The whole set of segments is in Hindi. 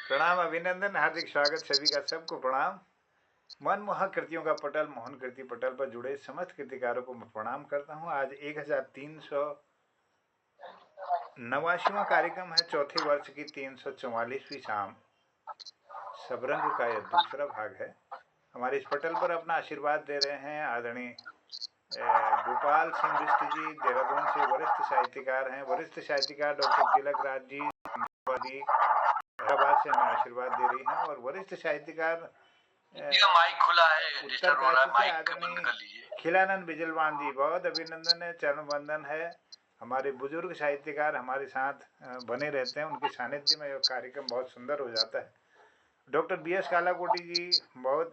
प्रणाम, अभिनंदन, हार्दिक स्वागत सभी का, सबको प्रणाम। मनमोहक कृतियों का पटल, मोहन कृति पटल पर जुड़े समस्त कृतिकारों को मैं प्रणाम करता हूँ। आज 1389वां कार्यक्रम है, चौथे वर्ष की 344वीं शाम। सबरंग का यह दूसरा भाग है। हमारे इस पटल पर अपना आशीर्वाद दे रहे हैं आदरणीय गोपाल सिंह बिष्ट जी, देहरादून से वरिष्ठ साहित्यकार हैं। वरिष्ठ साहित्यकार डॉक्टर तिलक राज जी हैदराबाद से हमें आशीर्वाद दे रही हैं। और वरिष्ठ साहित्यकार माइक खुला है, उत्तरकाशी से आदरणीय खिलानंद बिजलवान जी, बहुत अभिनंदन है, चरण वंदन है। हमारे बुजुर्ग साहित्यकार हमारे साथ बने रहते हैं, उनके सानिध्य में यह कार्यक्रम बहुत सुंदर हो जाता है। डॉक्टर BS कालाकोटी जी, बहुत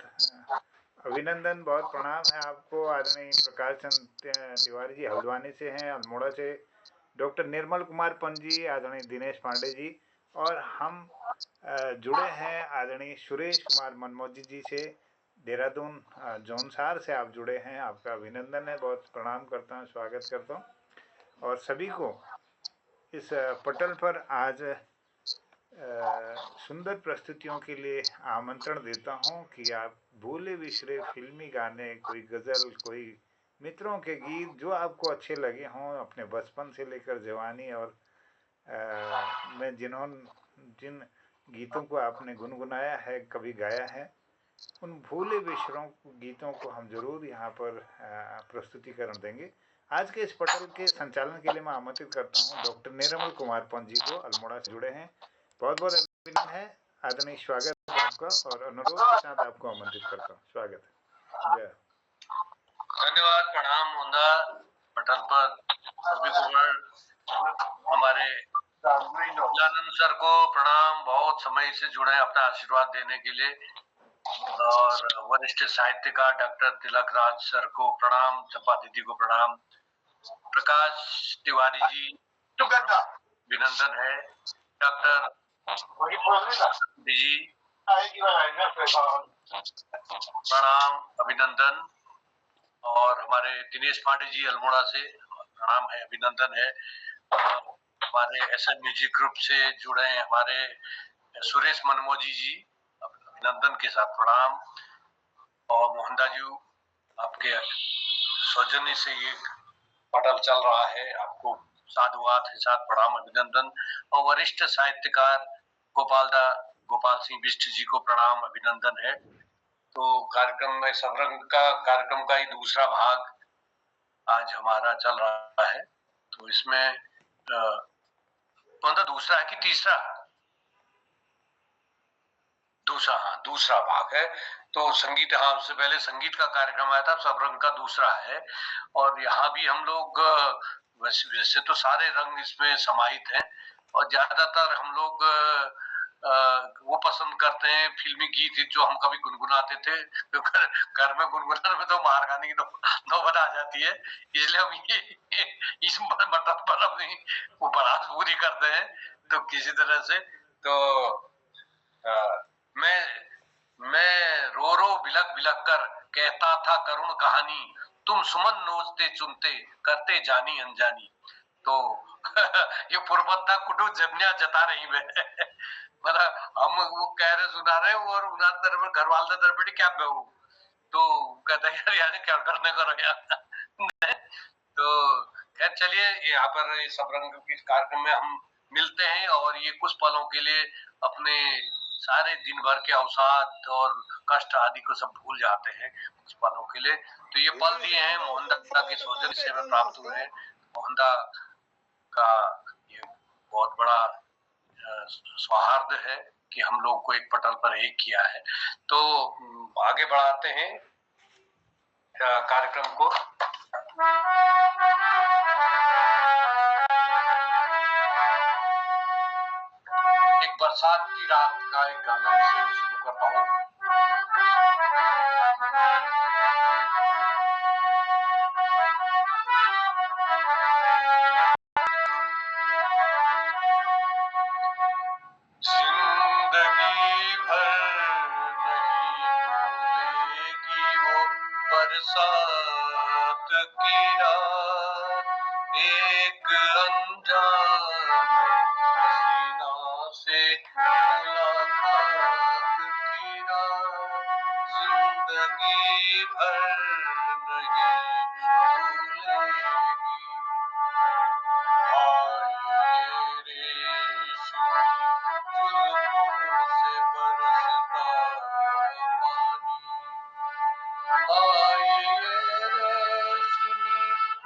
अभिनंदन, बहुत प्रणाम है आपको। आदरणीय प्रकाश चंद तिवारी जी हल्द्वानी से हैं, अल्मोड़ा से। डॉक्टर निर्मल कुमार पंत जी, आदरणीय दिनेश पांडे जी। और हम जुड़े हैं आदरणीय सुरेश कुमार मनमोजी जी से, देहरादून जौनसार से आप जुड़े हैं। आपका अभिनंदन है, बहुत प्रणाम करता हूँ, स्वागत करता हूँ। और सभी को इस पटल पर आज सुंदर प्रस्तुतियों के लिए आमंत्रण देता हूँ कि आप भूले बिसरे फिल्मी गाने, कोई गज़ल, कोई मित्रों के गीत जो आपको अच्छे लगे हों अपने बचपन से लेकर जवानी, और में जिन गीतों को आपने गुनगुनाया है, कभी गाया है, उन भूले बिसरों गीतों को हम जरूर यहाँ पर प्रस्तुतिकरण देंगे। आज के इस पटल के संचालन के लिए मैं आमंत्रित करता हूँ डॉक्टर निर्मल कुमार पंत जी को, अल्मोड़ा से जुड़े हैं। बहुत बहुत अभिनंदन है, आदरणीय स्वागत है आपका, और अनुरोध के साथ आपको आमंत्रित करता हूँ। स्वागत है। जय। धन्यवाद, प्रणाम होंदा पटल पर सभी को। हमारे आनंद सर को प्रणाम, बहुत समय से जुड़े अपना आशीर्वाद देने के लिए। और वरिष्ठ साहित्यकार डॉक्टर तिलक राज सर को प्रणाम, चंपा दीदी को प्रणाम, प्रकाश तिवारी जी अभिनंदन है, डॉक्टर जी प्रणाम, अभिनंदन। और हमारे दिनेश पांडे जी अल्मोड़ा से प्रणाम है, अभिनंदन है। हमारे SM म्यूजिक ग्रुप से जुड़े हैं हमारे सुरेश मनमोजी जी, अभिनंदन के साथ प्रणाम। और मोहनदाजू, आपके सौजन्य से ये पटल चल रहा है, आपको साधुवाद के साथ प्रणाम, अभिनंदन। और वरिष्ठ साहित्यकार गोपाल सिंह बिष्ट जी को प्रणाम, अभिनंदन है। तो कार्यक्रम में सबरंग का कार्यक्रम का ही दूसरा भाग आज हमारा चल रहा है। तो इसमें कौन सा दूसरा है कि तीसरा? दूसरा भाग है। तो संगीत, हाँ, उससे पहले संगीत का कार्यक्रम आया था, सबरंग का दूसरा है। और यहाँ भी हम लोग वैसे तो सारे रंग इसमें समाहित हैं, और ज्यादातर हम लोग वो पसंद करते हैं फिल्मी गीत जो हम कभी गुनगुनाते थे। तो घर में गुनगुनाने में तो मार खाने की नौबत आ जाती है, इसलिए हम ये इस बटन पर अपनी उपरास पूरी करते हैं। तो किसी तरह से तो मैं रो रो बिलक बिलक कर कहता था करुण कहानी, तुम सुमन नोचते चुनते करते जानी अनजानी। तो ये पुरबंधा कुटु जन्या जता रही मैं मतलब हम वो कह रहे सुना रहे, और उन्हार तरफ घर वाले तरफ क्या कहूँ, तो कहता है यार यार क्या करने करो यार तो खैर चलिए, यहाँ पर सबरंग के कार्यक्रम में हम मिलते हैं, और ये कुछ पलों के लिए अपने सारे दिन भर के अवसाद और कष्ट आदि को सब भूल जाते हैं कुछ पलों के लिए। तो ये पल दिए हैं मोहनदा के सौजन्य से हमें प्राप्त हुए हैं। मोहनदा का ये बहुत बड़ा सौहार्द है कि हम लोग को एक पटल पर एक किया है। तो आगे बढ़ाते हैं कार्यक्रम को। एक बरसात की रात का एक गाना से शुरू करता हूँ। जिंदगी भर नहीं भूलेगी वो बरसात की रात, एक अनजान हसीना से मुलाकात जिंदगी भर नहीं भूलेगी। आए रेशमी जुल्फों से बरसता पानी, आए रेशमी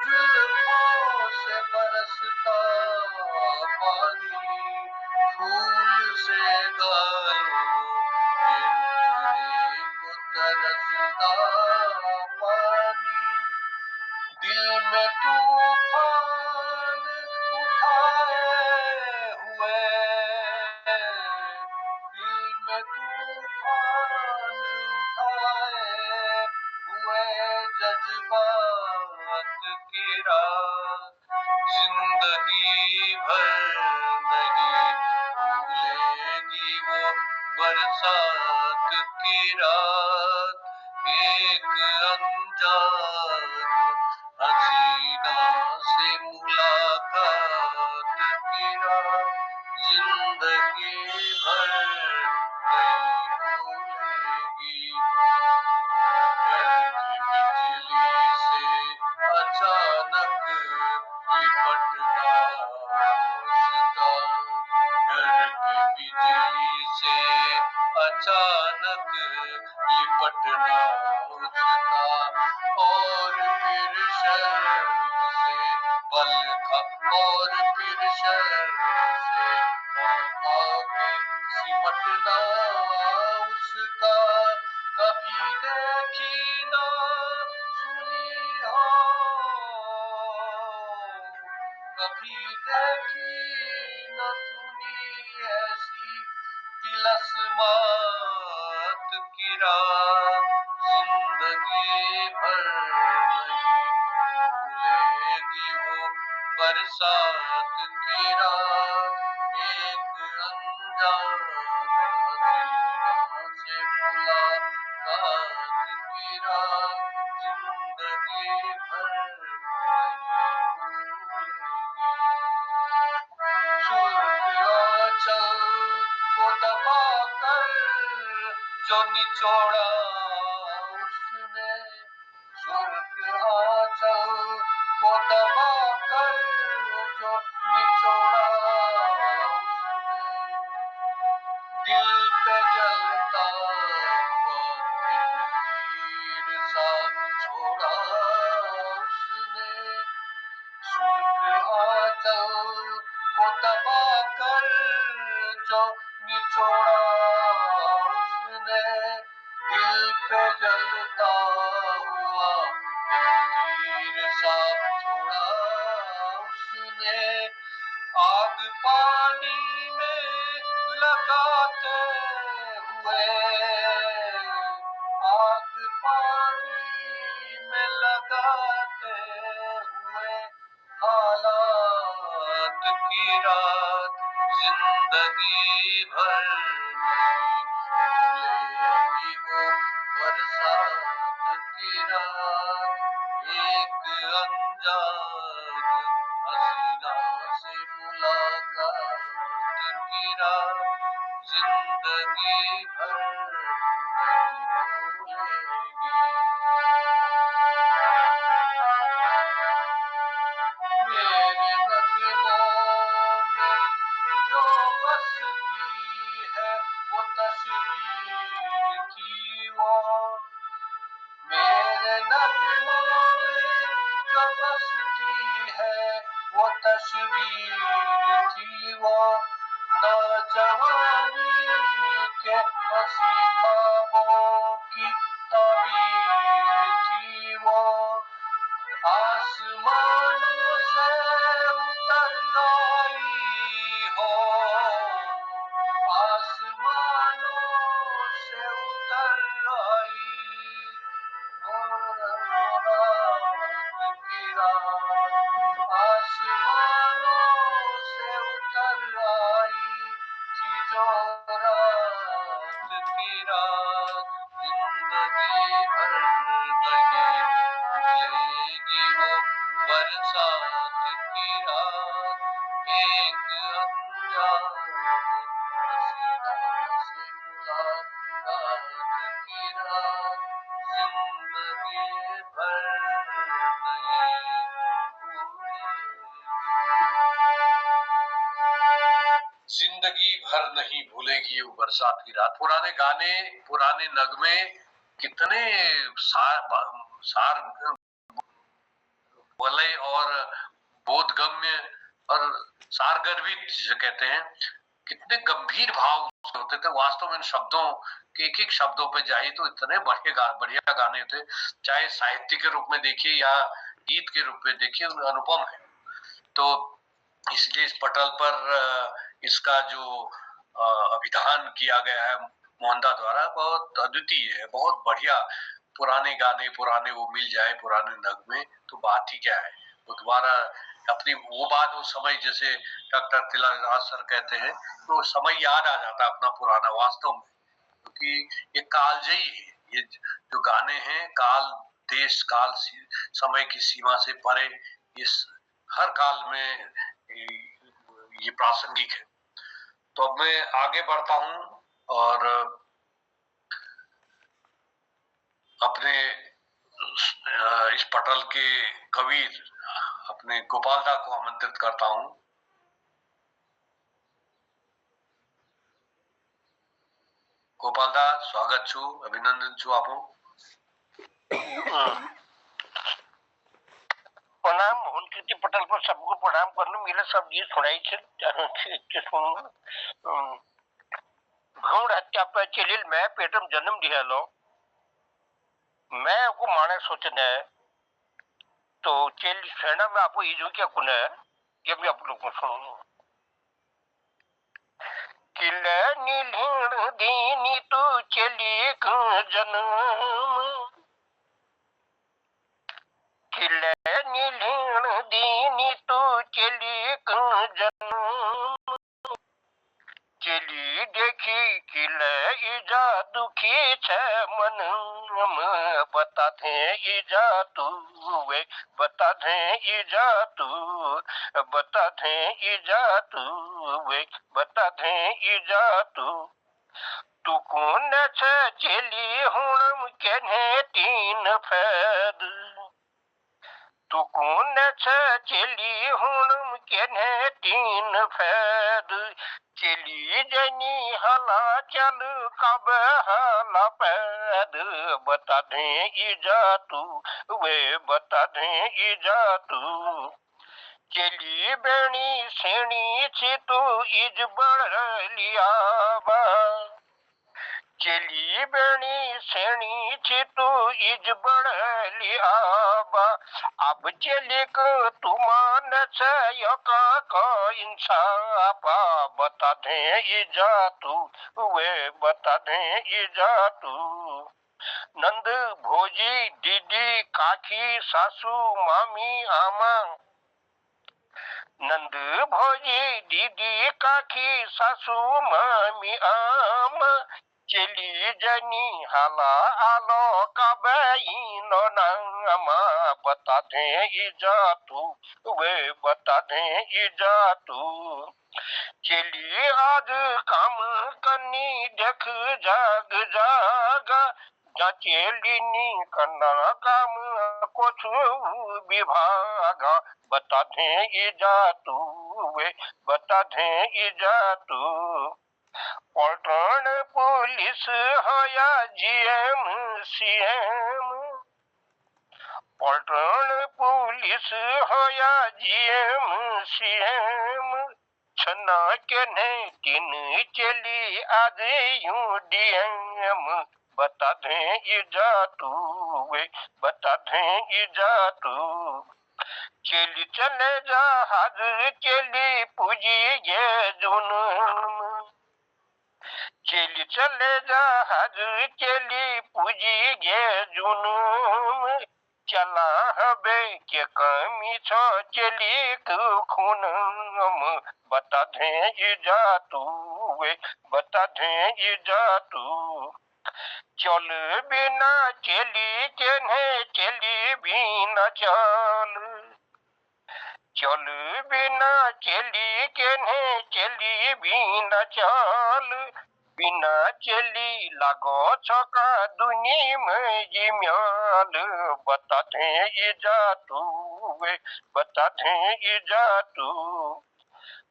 जुल्फों से बरसता पानी, फूल से गालो ये रुखने को तरसता पानी। दिल में तूफान उठाए हुए, दिल में तूफान उठाए हुए जज्बात की रात, जिंदगी भर नहीं भूलेगी वो बरसात की रात। एक अनजान हसीना से मुलाकात की रात, जिंदगी भर नहीं भूलेगी। घर की बिजली से अचानक लिपटना उसका, घर की बिजली से अचानक लिपटना उसका, और फिर शर्म से पल खा, और फिर शर्म से पल खा के सिमटना उसका। कभी देखी ना सुनी हो, कभी देखी न सुनी ऐसी तिलस्मात की रात, जिंदगी भर नहीं भूलेगी वो बरसात की रात। एक अनजान हसीना से मुलाकात की रात, जिंदगी भर नहीं भूलेगी। सुर्ख आंचल को दबाकर जो निचोड़ा उसने, सुर्ख आंचल को दबाकर जो निचोड़ा उसने, दिल पे जलता हुआ एक तीर सा छोड़ा उसने। सुर्ख आंचल को दबाकर जो निचोड़ा उसने, दिल पे जलता हुआ एक तीर सा छोड़ा उसने। आग पानी में लगाते हुए, आग पानी में लगाते हुए हालात की रात, जिंदगी भर नहीं भूलेगी वो बरसात की रात। एक अनजान हसीना से मुलाकात की रात, जिंदगी भर नहीं भूलेगी। मेरे नगनों में जो बसती है वो तस्वीर थी वो, मेरे नगनों में जो बसती है वो तस्वीर थी वो, नौजवानी के हंसी ख्वाबों की ताबीर थी वो। आसमानों से उतर आई हो, आसमानों से उतर आई रात की रात, आसमानों से उतर आई थी जो रात की रात, जिंदगी भर नहीं भूलेगी वो बरसात की रात। एक अनजान हसीना से मुलाकात की रात, जिंदगी भर नहीं भूलेगी वो बरसात की रात। पुराने गाने, पुराने नगमे कितने सार वलय और बोधगम्य और सारगर्भित जिसे कहते हैं, कितने गंभीर भाव होते थे वास्तव में। इन शब्दों के एक एक शब्दों पे जाइए तो इतने बढ़िया गाने थे, चाहे साहित्य के रूप में देखिए या गीत के रूप में देखिए, अनुपम है। तो इसलिए इस पटल पर इसका जो अभिधान किया गया है मोहनदास द्वारा, बहुत अद्वितीय है, बहुत बढ़िया। पुराने गाने, पुराने वो मिल जाए, पुराने नगमे, तो बात ही क्या है। वो दोबारा अपनी वो बात, वो समय, जैसे डॉक्टर तिलकराज सर कहते हैं, तो समय याद आ जाता है अपना पुराना वास्तव में, क्योंकि ये कालजयी है। ये जो गाने हैं, काल, देश काल, समय की सीमा से परे, इस हर काल में ये प्रासंगिक है। तो अब मैं आगे बढ़ता हूं और अपने इस पटल के कवि अपने गोपाल दा को आमंत्रित करता हूं। गोपाल दा, स्वागत छु, अभिनंदन छु आपो। प्रणाम। हुनकृति पटल पर सबको प्रणाम करने मिले। सब गीत सुनाई भ्रूण हत्या पर चलिल मैं पेटम जन्म दिया मैं को माने सोचने तो चल सेना में आपको ये जो क्या कुन है, ये भी आप लोग को सुनो। किले नील दीनी तो चली जन्म, किले नील दीनी तो चली जन्म, चली देखी किले इजा दुखी छे मन, बता दे इजा तू वे, बता दे इजा तू, बता दे इजा तू वे, बता दे इजा तू कौन छे चली हुणम केने तीन फैद, तू कौन छे चली हुणम केने तीन फैद, चली जनी हला चल कब हला पैद, बता दे इजा तू वे, बता दे इजा तू, चली बेणी सेणी छी तू इज बढ़ लिया बा, चली बेणी सेणी छी तू इज बढ़ लिया बा, अब चलिक तू मान छे का इंसाफा, बता दे इजा तू वे, बता दे इजा तू, नंद भोजी दीदी काकी सासू मामी आमा, नंद भोजी दीदी काकी सासू मामी आमा, चली जनी हाला आलो कबईनो नामा, बता दे इजा तू वे, बता दे इजा तू, चली आज काम करनी देख जाग जागा, जा चेलिनी करना काम कुछ विभागा, बता दे इजा तू वे, बता दे इजा तू, पलटन पुलिस होया जीएम सीएम, पलटन पुलिस होया जीएम सीएम, छना के नहीं तीन चली आज यूं डीएम, बता दे इजा तू वे, बता दे इजा तू, चली चले जहाज चली पूजी ये जुनून, चली चले जहाज चली पूजी गे जुनून, चला हबे के कमी छो चली खूनम, बता दे इजा तू वे, बता दे इजा तू, चल बिना चली केने चली बिना चल, चल बिना चली केने चली बिना चल, बिना चली लागो छका दुनी में जिम्याल, बता दे इजा तू वे, बता दे इजा तू,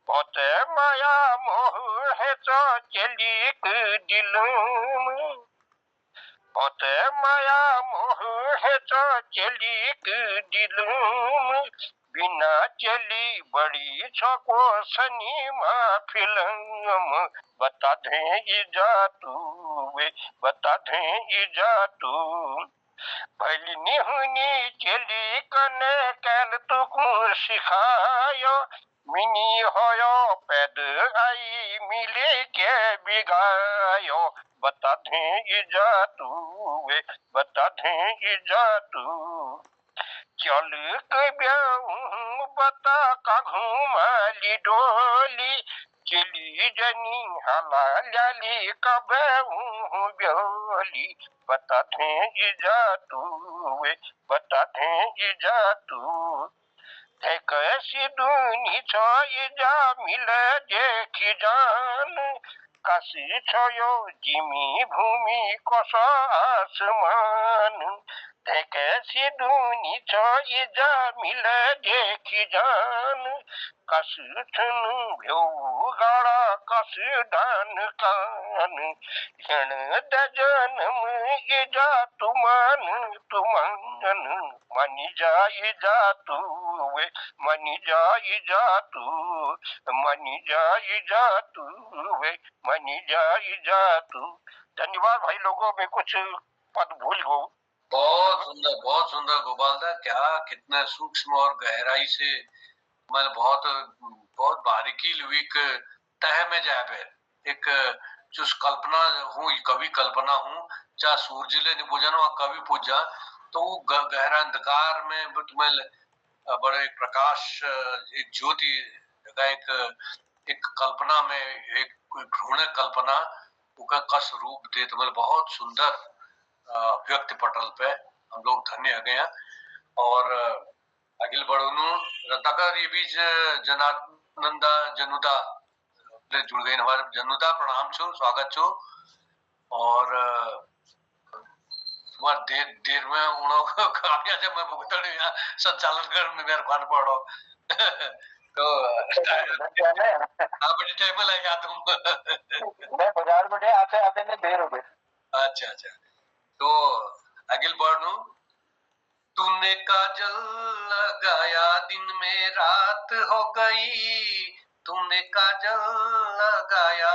बहुत माया मोह है तो चलिक दिलम, बहुत माया मोह है तो चलिक दिलम, बिना चली बड़ी छको सनी मा फिल्म, बता दें इजा तू वे, बता दें इजा तू, भैलिनी हुनी चली कने कैल तुकु सिखायो, मिनी होयो पैद आई मिले के बिगायो, बता दें इजा तू वे, बता दें इजा तू, चल के ब्याऊं बता का घुमाली डोली, चली जनी हला लाली कब ब्योली, बता दें इजा तू वे, बता दें इजा तू, कैसी दूनी छो इजा मिल देखी जान, काशी छयो जिमी भूमि कोस आसमान, कैसी दूनी छो इजा मिल देखी जान, कस छन भ्यो गाड़ा कस दान कान, क्षण दजनम इजा तुमान तुमान, मनी जाई जा तू वे, मनी जाई जा तू, मनी जाई जा तू वे, मनी जाई जा तू। धन्यवाद भाई लोगों, में कुछ पद भूल गो। बहुत सुंदर गोपाल दा, क्या कितने सूक्ष्म और गहराई से मैं बहुत बहुत बारीकी लुईक तह में जाए पे एक जो कल्पना हूँ, कवि कल्पना हूँ, चाहे सूरज ले पूजन व कवि पूजा, तो वो गहरा अंधकार में तुम्हें बड़े एक प्रकाश, एक ज्योति का एक कल्पना में एक भ्रूण कल्पना का कस रूप दे, तुम्हें बहुत सुंदर व्यक्ति पटल पे हम लोग धन्य हो गए। और अगिल बड़ोनु रत्नाकर ये बीच जनानंदा जनुदा जुड़ गए हमारे, जनुदा प्रणाम छो, स्वागत छो। और तुम्हार देर में उनो कामया जब मैं भुगतड़ यहाँ संचालन कर में मेरे खान पड़ो तो आप बड़ी टाइम में लगा तुम मैं बाजार में आते आते ने देर हो गई। अच्छा अच्छा, तो अगिल बड़नू, तूने काजल लगाया दिन में रात हो गई, तूने काजल लगाया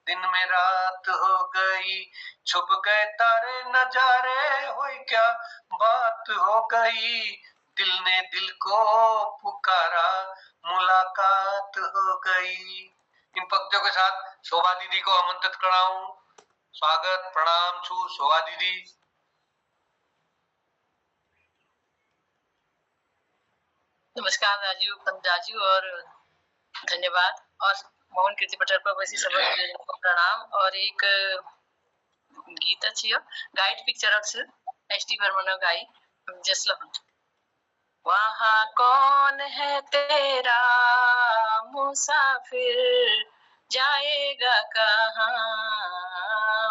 दिन में रात हो गई, छुप गए तारे नजारे हो क्या बात हो गई, दिल ने दिल को पुकारा मुलाकात हो गई। इन पंक्तियों के साथ शोभा दीदी को आमंत्रित कराऊं। स्वागत प्रणाम छू शोभा दीदी। नमस्कार राजू, राजू और धन्यवाद, और मोहन कीर्ति पटल पर वैसी सब को प्रणाम। और एक गीत अच्छी गाइड पिक्चर एसटी बर्मन गाई जसलम, वहाँ कौन है तेरा मुसाफिर जाएगा कहाँ,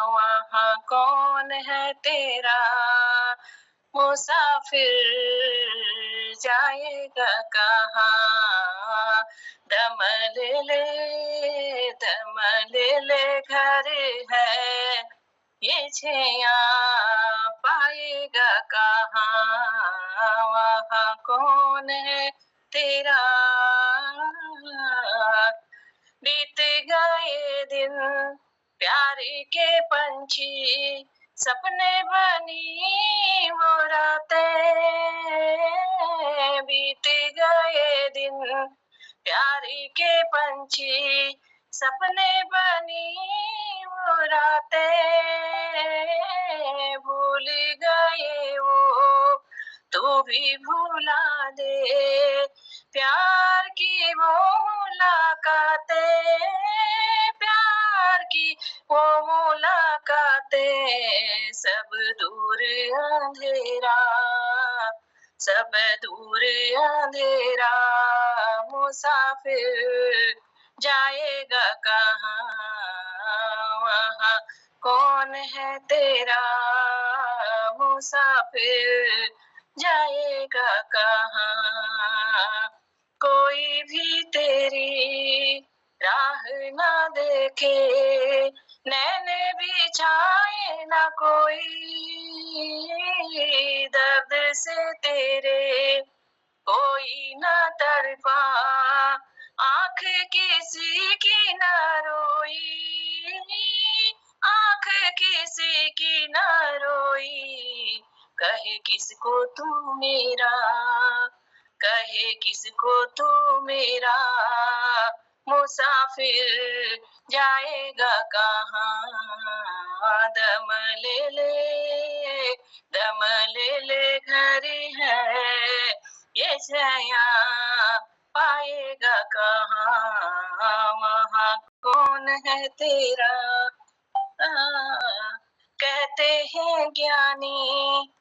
वहाँ कौन है तेरा मुसाफिर जाएगा कहाँ, दम ले घर है ये छैया पाएगा कहाँ, वहाँ कौन है तेरा, बीत गए दिन प्यारे के पंछी, सपने बनी वो रातें, बीत गए दिन प्यारे के पंछी, सपने बनी वो रातें, भूल गए वो तू भी भुला दे, प्यार की वो मुलाकातें, प्यार की वो मुलाकातें, सब दूर अंधेरा, सब दूर अंधेरा, मुसाफिर जाएगा कहाँ, वहाँ कौन है तेरा मुसाफिर जाएगा कहाँ, कोई भी तेरी राह ना देखे, नैन भी छाए ना कोई, दर्द से तेरे कोई न तड़पा, आंख किसी की न रोई, आंख किसी की न रोई, कहे किसको तू मेरा, कहे किसको तू मेरा, मुसाफिर जाएगा कहाँ, दम ले दम ले घर है ये छाया, पाएगा कहाँ, वहाँ कौन है तेरा, कहते हैं ज्ञानी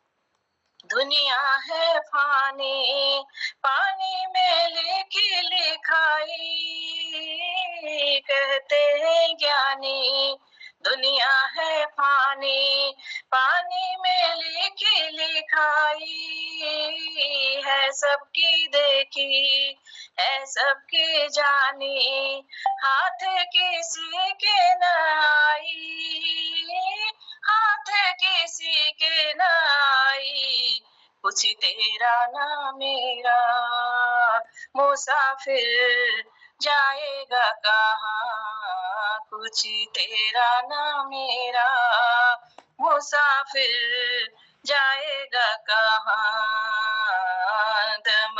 दुनिया है फानी, पानी में लिखी लिखाई, कहते हैं ज्ञानी दुनिया है फानी, पानी में लिखी लिखाई, है सबकी देखी है सबकी जानी, हाथ किसी के न आई, हाथ किसी के न आई, कुछ तेरा ना मेरा, मुसाफिर जाएगा कहाँ, कुछ तेरा ना मेरा, मुसाफिर जाएगा कहाँ, दम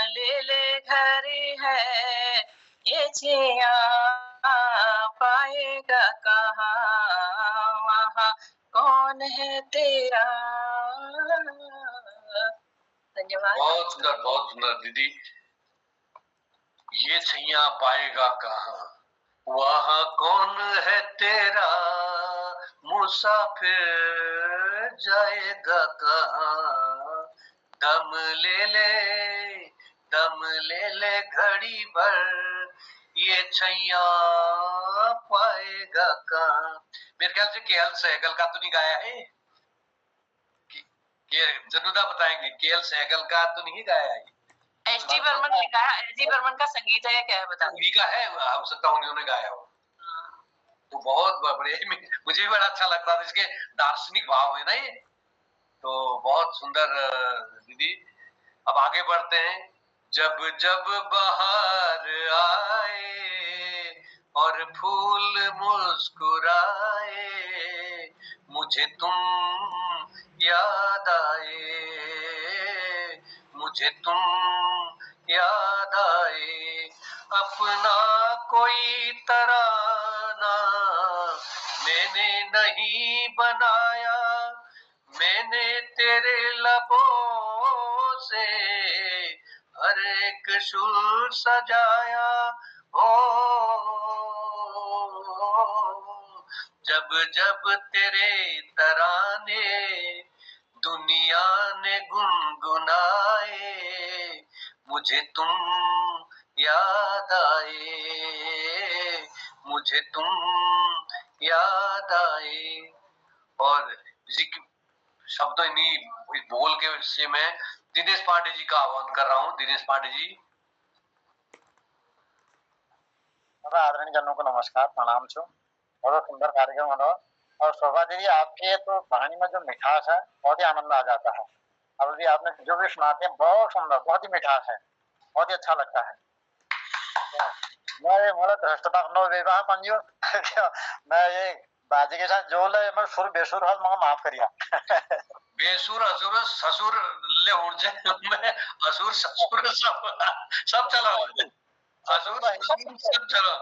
ले घर है ये जिया, पाएगा कहाँ, वहाँ कौन है तेरा। धन्यवाद। बहुत सुंदर दीदी। ये छैया पाएगा कहाँ, वहाँ कौन है तेरा, मुसाफिर जाएगा कहाँ, दम ले घड़ी भर, ये छैया पाएगा कहाँ। मेरे ख्याल से केएल सहगल का तो नहीं गाया है ये, जनुदा बताएंगे। केएल सहगल का तो नहीं गाया है, एच.डी. बर्मन लिखा है, एच.डी. बर्मन का संगीत है, क्या है बता। उन्हीं का है, हो सकता है उन्होंने गाया हो। तो बहुत बढ़िया, मुझे भी बड़ा अच्छा लगता था, इसके दार्शनिक भाव है ना ये, तो बहुत सुंदर दीदी। अब आगे बढ़ते हैं। जब जब बहार आए और फूल मुस्कुराए, मुझे तुम याद आए, मुझे तुम याद आए, अपना कोई तराना मैंने नहीं बनाया, मैंने तेरे लबों से हर एक सुर सजाया, हो जब जब तेरे तराने दुनिया ने गुनगुनाए, मुझे तुम याद आए, मुझे तुम याद आए। और शब्दों इन्हीं बोल के से मैं दिनेश पांडे जी का आह्वान कर रहा हूँ। दिनेश पांडे जी। आदरणीय जनों को नमस्कार, प्रणाम छो। बहुत सुंदर कार्यक्रम हो रहा। और शोभा दीदी, आपके तो वाणी में जो मिठास है बहुत ही आनंद आ जाता है। अब भी आपने जो भी सुनाते हैं बहुत सुंदर, बहुत ही मिठास है, बहुत ही अच्छा लगता है। मैं मोला भ्रष्टता नो विवाह पंजो मैं ये बाजी के साथ जो ले मैं सुर बेसुर हाल मगा माफ करिया। बेसुर असुर ससुर ले उड़ जाए, मैं असुर ससुर सब चला, असुर ससुर सब चला।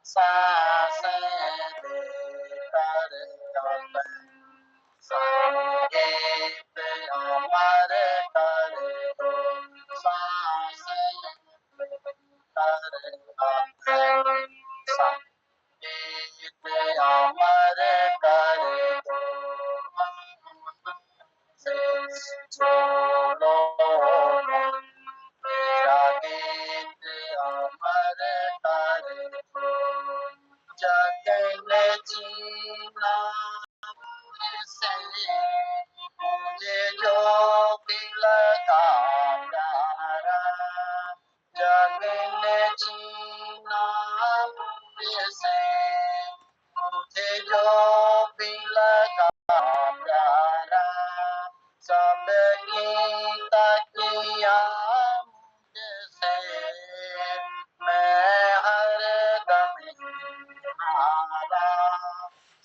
सांसें देकर अपन संगीत अमर कर दो, सांसें देकर अपन संगीत अमर कर दो, से छोड़ो मेरा गीत अमर कर दो, जग में जीना से मुझे जो भी लगा प्यारा, जग में जीना से मुझे जो भी लगा प्यारा, सबकी तकिया मुझसे मैं हर दम हारा,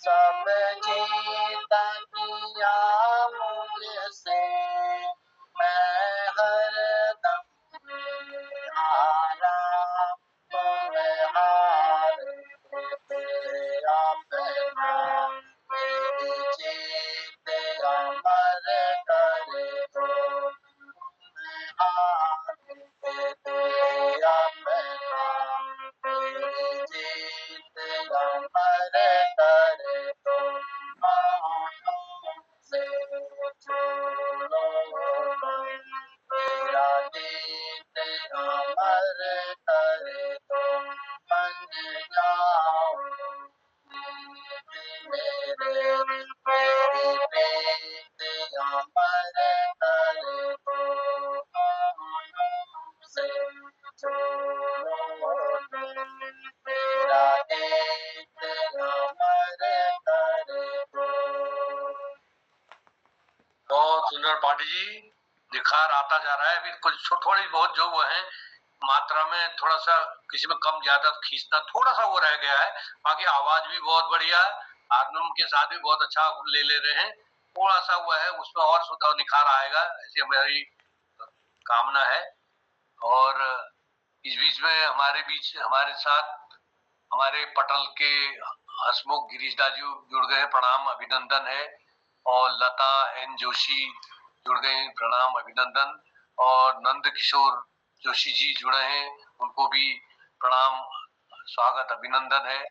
सब जीता किया मुझसे मैं हर दम हारा, तुम्हें हार तेरा पहना मेरी जीत अमर कर दो, तुम्हें हार तेरा पहना मेरी जीत अमर कर दो, से छोड़ो मेरा गीत अमर कर दो, बन जाओ मेरे मेरी प्रीत अमर कर दो, से छोड़ो मेरा गीत अमर कर दो। बहुत सुंदर पांडे जी, निखार आता जा रहा है। अभी कुछ थोड़ी बहुत जो वो है मात्रा में थोड़ा सा किसी में कम ज्यादा खींचना थोड़ा सा वो रह गया है, बाकी आवाज भी बहुत बढ़िया है, हारमोनियम के साथ भी बहुत अच्छा ले रहे हैं, थोड़ा सा हुआ है उसमें और सुधार निखार आएगा, ऐसी हमारी कामना है। और इस बीच में हमारे साथ हमारे पटल के हसमुख गिरीश दाजू जुड़ गए, प्रणाम अभिनंदन है। और लता एन जोशी जुड़ गए, प्रणाम अभिनंदन। और नंद किशोर जोशी जी जुड़े हैं, उनको भी प्रणाम स्वागत अभिनंदन है।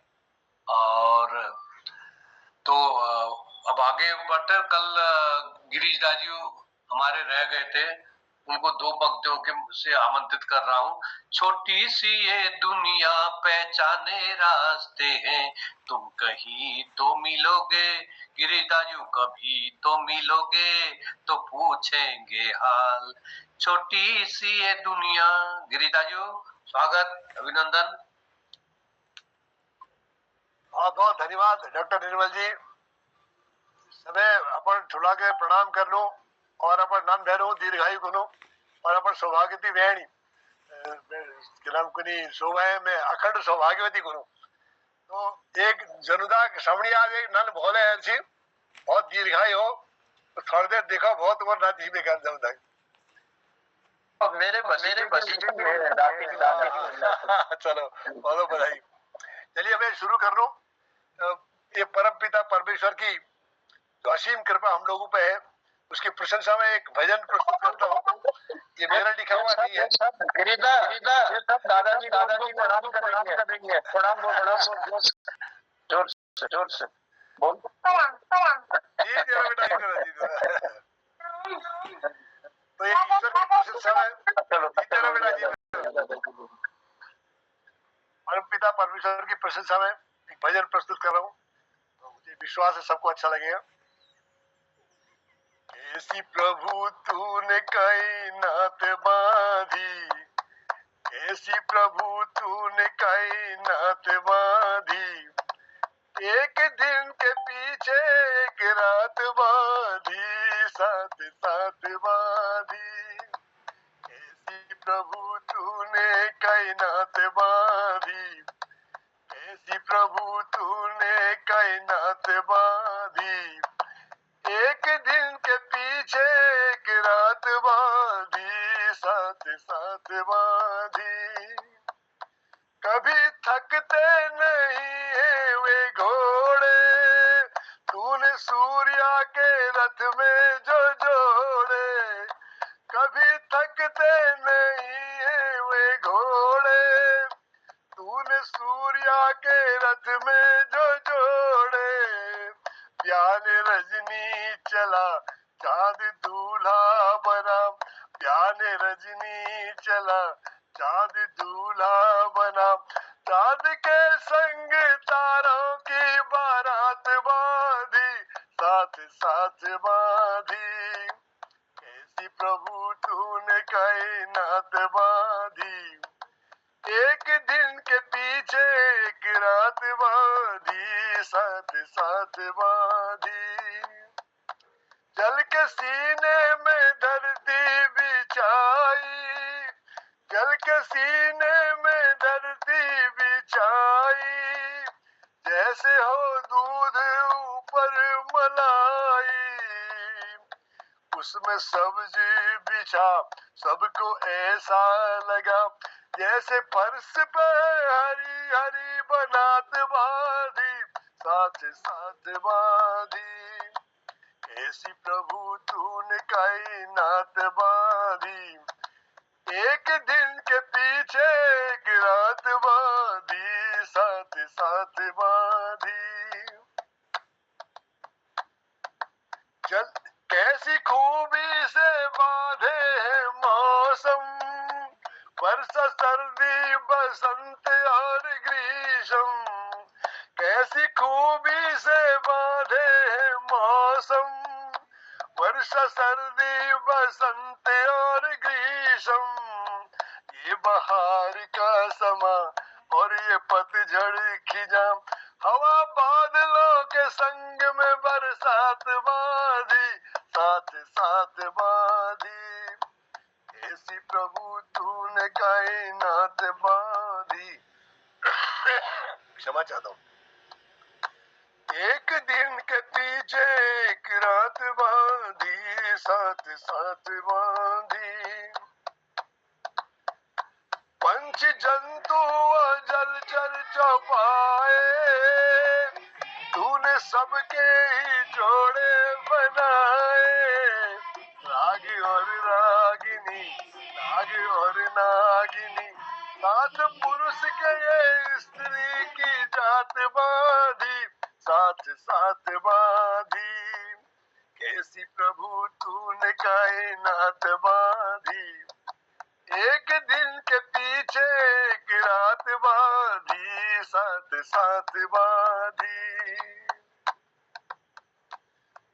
और तो अब आगे बढ़ते, कल गिरीश दाजू हमारे रह गए थे, उनको 2 पंक्तियों के से आमंत्रित कर रहा हूँ। छोटी सी ये दुनिया पहचाने रास्ते हैं, तुम कहीं तो मिलोगे गिरीश दाजू, कभी तो मिलोगे तो पूछेंगे हाल, छोटी सी ये दुनिया। गिरीश दाजू स्वागत अभिनंदन। बहुत बहुत धन्यवाद डॉक्टर निर्मल जी। सबे अपन ठुला के प्रणाम कर लो और अपन नाम धैर्य दीर्घायु गुनो और अपन सौभाग्यवती वेणी नाम कुनी शोभा में अखंड सौभाग्यवती गुनो। तो एक जनुदा श्रवणी आज एक नन भोले ऐसी बहुत दीर्घायु हो, तो थोड़ी देर देखो बहुत वो नाती में कर जाऊं मेरे बसी चलो बहुत बधाई। चलिए मैं शुरू कर लूं। ये परम पिता परमेश्वर की जो असीम कृपा हम लोगों पे है, उसकी प्रशंसा में एक भजन प्रस्तुत करता हूँ। ये मेरा लिखा हुआ नहीं है। ये सब दादाजी को प्रणाम करेंगे। प्रणाम बोल जोर से बोल। जी तेरा बेटा तो ये ईश्वर की प्रशंसा में तेरा बेटा जी परम पिता परमेश्वर की प्रशंसा में एक भजन प्रस्तुत कर रहा हूँ, तो मुझे विश्वास है सबको अच्छा लगेगा। ऐसी प्रभु तूने कायनात बांधी, ऐसी प्रभु तूने कायनात बांधी, एक दिन के पीछे एक रात बांधी, साथ साथ बांधी। ऐसी प्रभु तूने कायनात बांधी, ऐसी प्रभु तूने कायनात बांधी, एक दिन के पीछे एक रात बांधी, साथ साथ बांधी। में जो जोड़े, प्यार रजनी चला चांद दूल्हा बना, प्यार रजनी चला चांद दूल्हा बना, चांद के संग तारों की बारात बांधी, साथ साथ बांधी, ऐसी प्रभु तूने कायनात बांधी, एक दिन के पीछे एक रात बांधी, साथ साथ बांधी, जल के सीने में धरती बिछाई, जल के सीने में धरती बिछाई, जैसे हो दूध ऊपर मलाई, उसमें सब्जी बिछा सबको ऐसा लगा जैसे फर्श पे हरी हरी बनात बांधी, साथ साथ बांधी, ऐसी प्रभु तूने कायनात बांधी, एक दिन के पीछे एक रात बांधी, साथ साथ बांधी, जल कैसी खूबी से बांधे है मौसम, वर्षा सर्दी बसंत और ग्रीष्म, कैसी खूबी से बांधे है मौसम, वर्षा सर्दी बसंत और ग्रीष्म, ये बहार का समा और ये पतझड़ खिजा, हवा बादलों के संग में बरसात बांधी, साथ साथ बांधी, ऐसी प्रभु तूने कायनात बांधी। क्षमा चाहता हूँ। एक दिन के पीछे एक रात बांधी, साथ साथ बांधी, पंछी जंतु और जलचर चौपाए, तूने सबके ही जोड़े बनाए, रागी और रागिनी, नाग और नागिनी, साथ पुरुष के ये स्त्री की जात बांधी, साथ साथ बांधी, कैसी प्रभु तूने कायनात बांधी, एक दिन के पीछे एक रात बांधी, साथ साथ बांधी,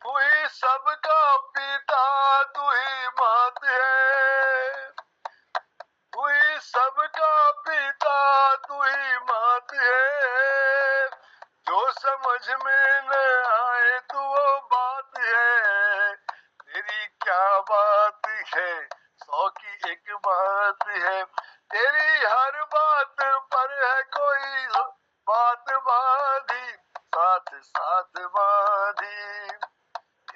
तू ही सबका पिता तू ही मात है, तू ही सबका पिता तू ही मात है, जो समझ में न आए तो वो बात है, तेरी क्या बात है, 100 की एक बात है, तेरी हर बात पर है कोई बात बांधी, साथ साथ बांधी,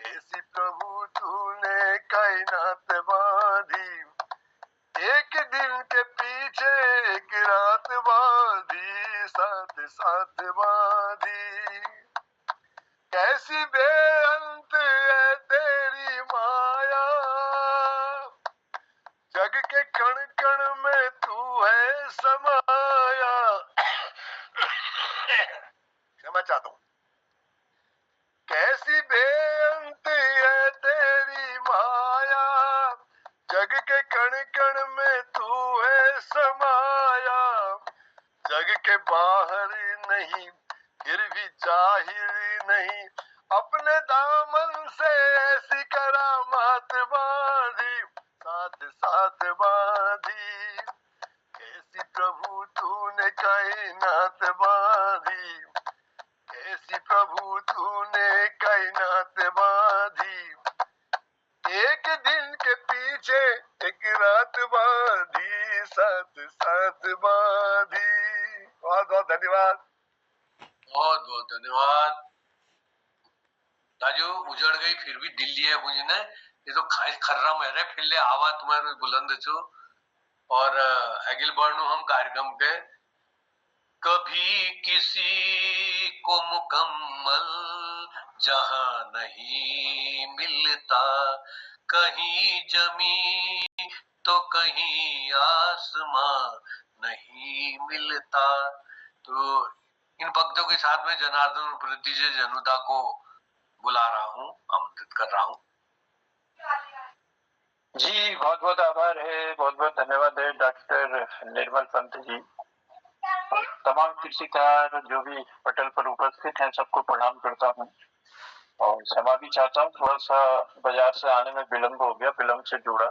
ऐसी प्रभु तूने कायनात बांधी, एक दिन के पीछे एक रात बांधी, साथ साथ बांधी, कैसी बेअंत है तेरी माया, जग के कण कण में तू है समाया, क्षमा चाहता हूँ, कैसी बेअंत है तेरी माया, जग के कण कण में तू है समाया, जग के बाहर नहीं फिर भी जाहिर नहीं, अपने दामन से ऐसी करामात बांधी, साथ साथ बांधी, कैसी प्रभु तूने कायनात बांधी, कैसी प्रभु तूने कायनात बांधी, एक दिन के पीछे एक रात बांधी, साथ साथ बांधी। बहुत बहुत धन्यवाद। बहुत बहुत धन्यवाद राजू। उजड़ गई फिर भी दिल लिए मुझे ने, ये तो खास खर्रा मेरे फिर ले आवा तुम्हारे बुलंद छो। और अगिल बढ़नु हम कार्यक्रम के, कभी किसी को मुकम्मल जहां नहीं मिलता, कहीं जमी तो कहीं आसमां नहीं मिलता, तो इन पंक्तियों के साथ में जनार्दन प्रति से जनुदा को बुला रहा हूँ, आमंत्रित कर रहा हूँ। जी बहुत बहुत आभार है, बहुत बहुत धन्यवाद है डॉक्टर निर्मल पंत जी। तमाम कृषिकार जो भी पटल पर उपस्थित हैं सबको प्रणाम करता हूँ और क्षमा भी चाहता हूँ, थोड़ा सा बाजार से आने में विलम्ब हो गया, विलम्ब से जुड़ा।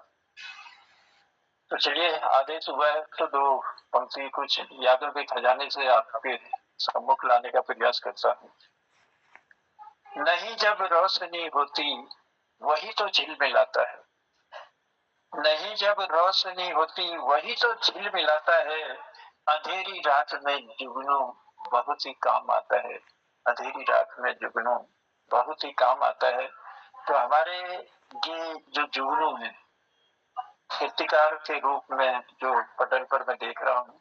तो चलिए आदेश हुआ है तो दो पंक्ति कुछ यादों के खजाने से आपके सम्मुख लाने का प्रयास करता हूँ। नहीं जब रोशनी होती वही तो झिलमिलाता है, नहीं जब रोशनी होती वही तो झिलमिलाता है, अंधेरी रात में जुगनू बहुत ही काम आता है, अंधेरी रात में जुगनू बहुत ही काम आता है। तो हमारे ये जो जुगनू है कृतिकार के रूप में जो पटल पर मैं देख रहा हूँ,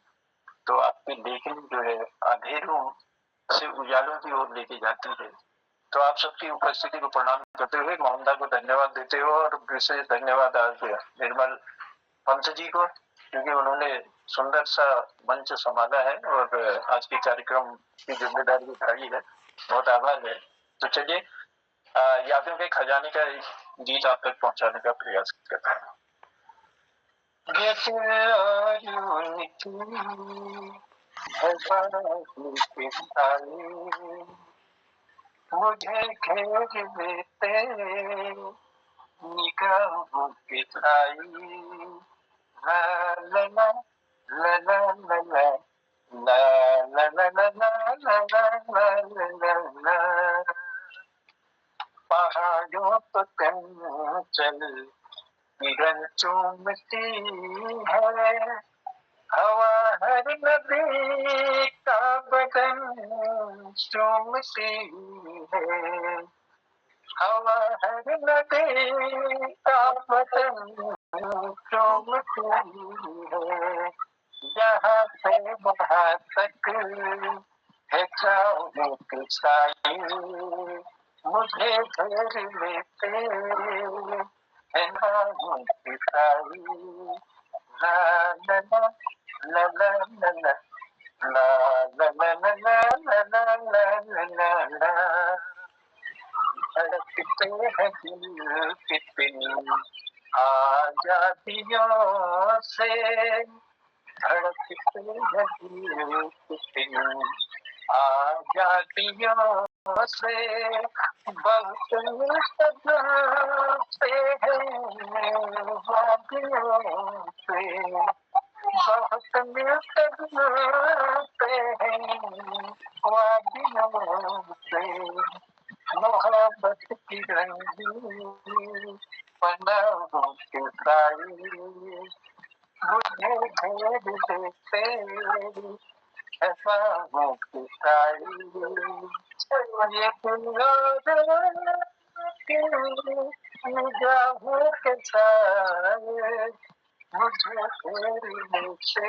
तो आपकी लेखनी जो है अंधेरों से उजालों की ओर लेके जाती है। तो आप सबकी उपस्थिति को प्रणाम करते हुए मोहनदा को धन्यवाद देते हो और विशेष धन्यवाद आज निर्मल पंत जी को, क्योंकि उन्होंने सुंदर सा मंच संभाला है और आज के कार्यक्रम की जिम्मेदारी उठाई है। बहुत आभार है। तो चलिए यादों के खजाने का गीत आप तक पहुंचाने का प्रयास करता हूँ। मुझे घेर लेते निगाहों की छाई, ला ला ला ला ला ला ला ला ला ला ला ला ला ला। पहाड़ों पर चल किरण चूमती है, हवा हर नदी का बदन चूमती है, हवा हर नदी का बदन चूमती है, यहाँ से वहाँ तक है चारों की साई, मुझे घेर लेते है नामों की साई, ला ला ला ला ला ला ला ला ला ला ला ला ला ला। धड़कते हैं दिल कितनी आजादियों से, धड़कते हैं दिल कितनी आजादियों से, बहुत मिलते हैं वादियों से, बहुत मिलते हैं वादियों से, मोहब्बत की रंगीन पनाहों की साई, मुझे घेर लेते बाहों की साई, ये निगाहों के साए मुझे घेर लेते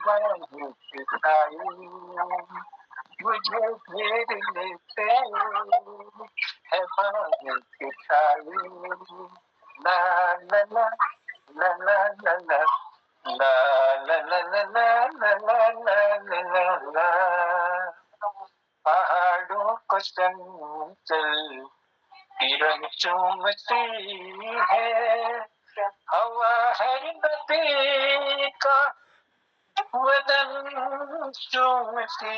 बाहों की साई, मुझे घेर लेते है बाहों की छाई, ला ला ला ला ला ला ला ला ला ला ला ला ला ला ला। पहाड़ों को चंचल किरण चूमती है, हवा हर नदी का वदन चूमती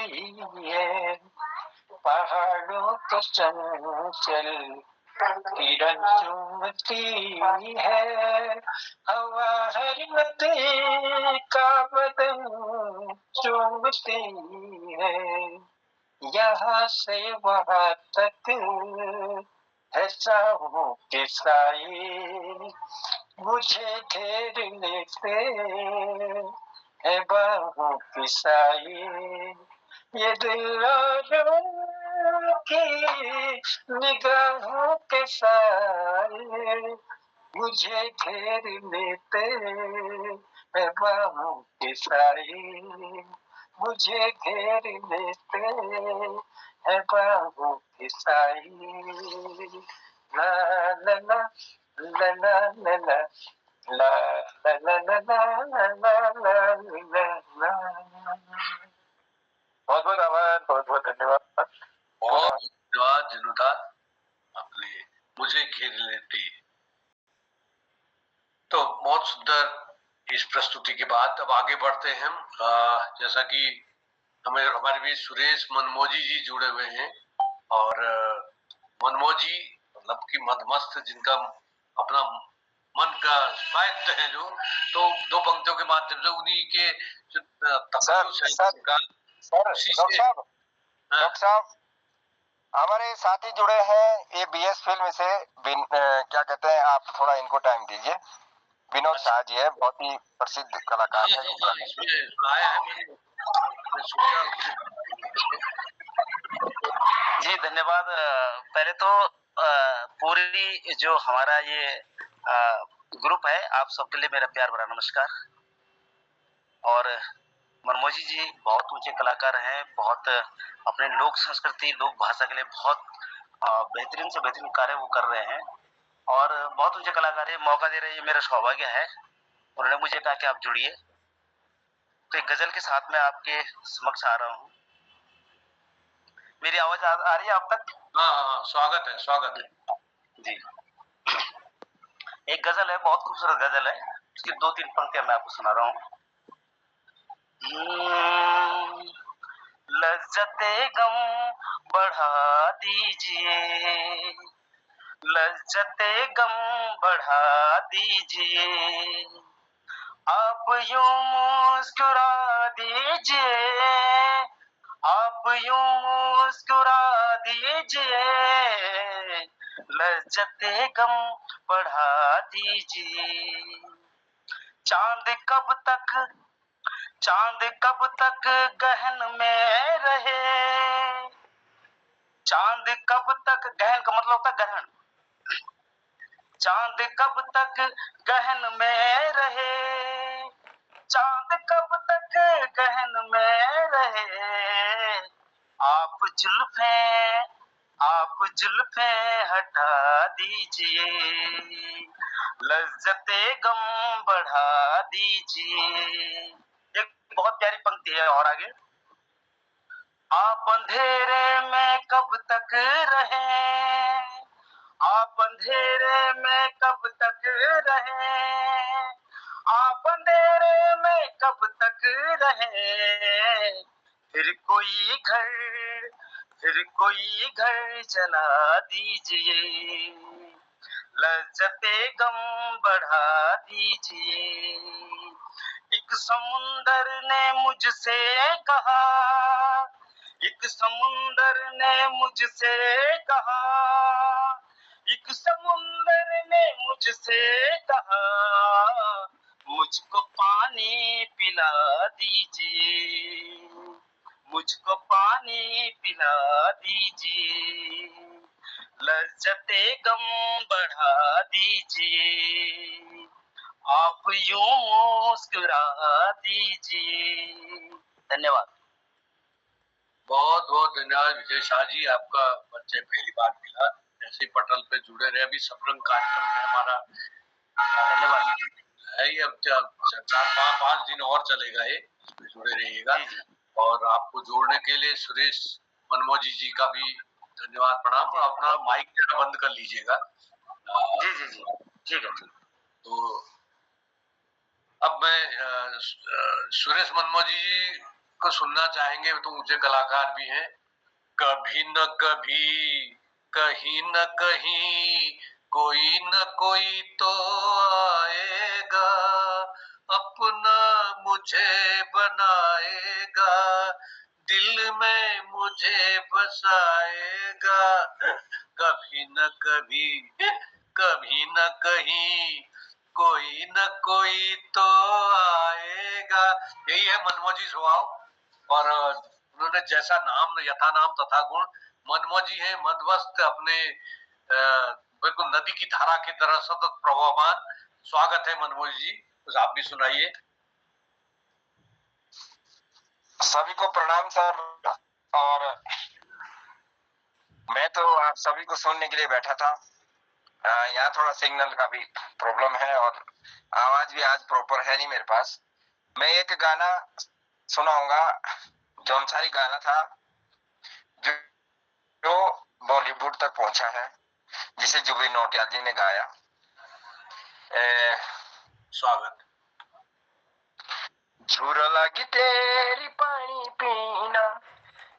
है, पहाड़ों को चंचल किरण चूमती है, हवा हर नदी का बदन चूमती है, यहाँ से वहाँ तक है चाहों के साए, मुझे घेर लेते है बाहों की साई, ये दिल की निगाहों के साए मुझे घेर लेते है बाहों की साई, मुझे घेर लेते है बाहों की साई, ला ला ला ला ला ला ला ला ला ला ला ला ला ला ला ला। प्रस्तुति के बाद अब आगे बढ़ते हैं हम। जैसा कि हमारे बीच सुरेश मनमोजी जी जुड़े हुए हैं, और मनमोजी मतलब कि मदमस्त, जिनका अपना मन का साहित्य है जो, तो दो पंक्तियों के माध्यम से उन्हीं के डॉक्टर साहब हमारे साथी जुड़े हैं ये बीएस फिल्म से, क्या कहते हैं, आप थोड़ा इनको टाइम दीजिए। विनोद शाह जी है, बहुत ही प्रसिद्ध कलाकार है। जी धन्यवाद। पहले तो पूरी जो हमारा ये ग्रुप है, आप सबके लिए मेरा प्यार भरा नमस्कार। और मनमोजी जी बहुत ऊंचे कलाकार हैं, बहुत अपने लोक संस्कृति लोक भाषा के लिए बहुत बेहतरीन से बेहतरीन कार्य वो कर रहे हैं, और बहुत ऊंचे कलाकार है, मौका दे रहे हैं, ये मेरा सौभाग्य है। उन्होंने मुझे कहा कि आप जुड़िए, तो एक गजल के साथ में आपके समक्ष आ रहा हूँ। मेरी आवाज आ रही है आप तक? हाँ, स्वागत है, स्वागत है जी। एक गजल है, बहुत खूबसूरत गजल है, उसकी 2-3 पंक्तियां मैं आपको सुना रहा हूँ। लज्जते गम बढ़ा दीजिए, लज्जते गम बढ़ा दीजिए, आप यूं मुस्कुरा दीजिए, आप यूं मुस्कुरा दीजिए, लज्जते गम बढ़ा दीजिए। चांद कब तक गहन में रहे, चांद कब तक, गहन का मतलब होता है ग्रहण, चांद कब तक गहन में रहे, चांद कब तक गहन में रहे, आप जुल्फें हटा दीजिए, लज्जते गम बढ़ा दीजिए। एक बहुत प्यारी पंक्ति है और आगे, आप अंधेरे में कब तक रहे, आप अंधेरे में कब तक रहे, आप अंधेरे में कब तक रहे, फिर कोई घर जला दीजिए, लज्जते गम बढ़ा दीजिए। एक समुंदर ने मुझसे कहा, एक समुंदर ने मुझसे कहा, एक समुंदर ने मुझसे कहा, मुझको पानी पिला दीजिए, मुझको पानी पिला दीजिए, लज्जते गम बढ़ा दीजिए, आप यूं मुस्कुरा दीजिए। धन्यवाद। बहुत बहुत धन्यवाद विजय शाह जी, आपका बच्चे पहली बार मिला, ऐसे पटल पे जुड़े रहे। अभी सप्तम कार्यक्रम है हमारा, धन्यवाद है ये, अब 4-5 दिन और चलेगा ये, इसमें जुड़े रहिएगा। और आपको जोड़ने के लिए सुरेश मनमोजी जी का भी धन्यवाद, प्रणाम। अपना माइक बंद कर लीजिएगा। जी जी जी, ठीक है। तो अब मैं सुरेश मनमोजी जी को सुनना चाहेंगे, तो ऊंचे कलाकार भी हैं। कभी न कभी कहीं न कहीं कोई न कोई तो आएगा, अपना मुझे बनाएगा, दिल में मुझे बसाएगा, कभी न कहीं कोई न कोई तो आएगा। यही है मनमोजी स्वभाव। और उन्होंने जैसा नाम, यथा नाम तथा गुण, मनमोजी है, मदमस्त, अपने बिल्कुल नदी की धारा की तरह सतत प्रवाहमान। स्वागत है मनमोजी जी, कुछ आप भी सुनाइए। सभी को प्रणाम सर। और मैं तो आप सभी को सुनने के लिए बैठा था। यहाँ थोड़ा सिग्नल का भी प्रॉब्लम है और आवाज भी आज प्रॉपर है नहीं मेरे पास। मैं एक गाना सुनाऊंगा, जौनसारी गाना था जो बॉलीवुड तक पहुंचा है, जिसे जुबिन नौटियाल जी ने गाया। स्वागत। झुर लागी तेरी पानी पीना,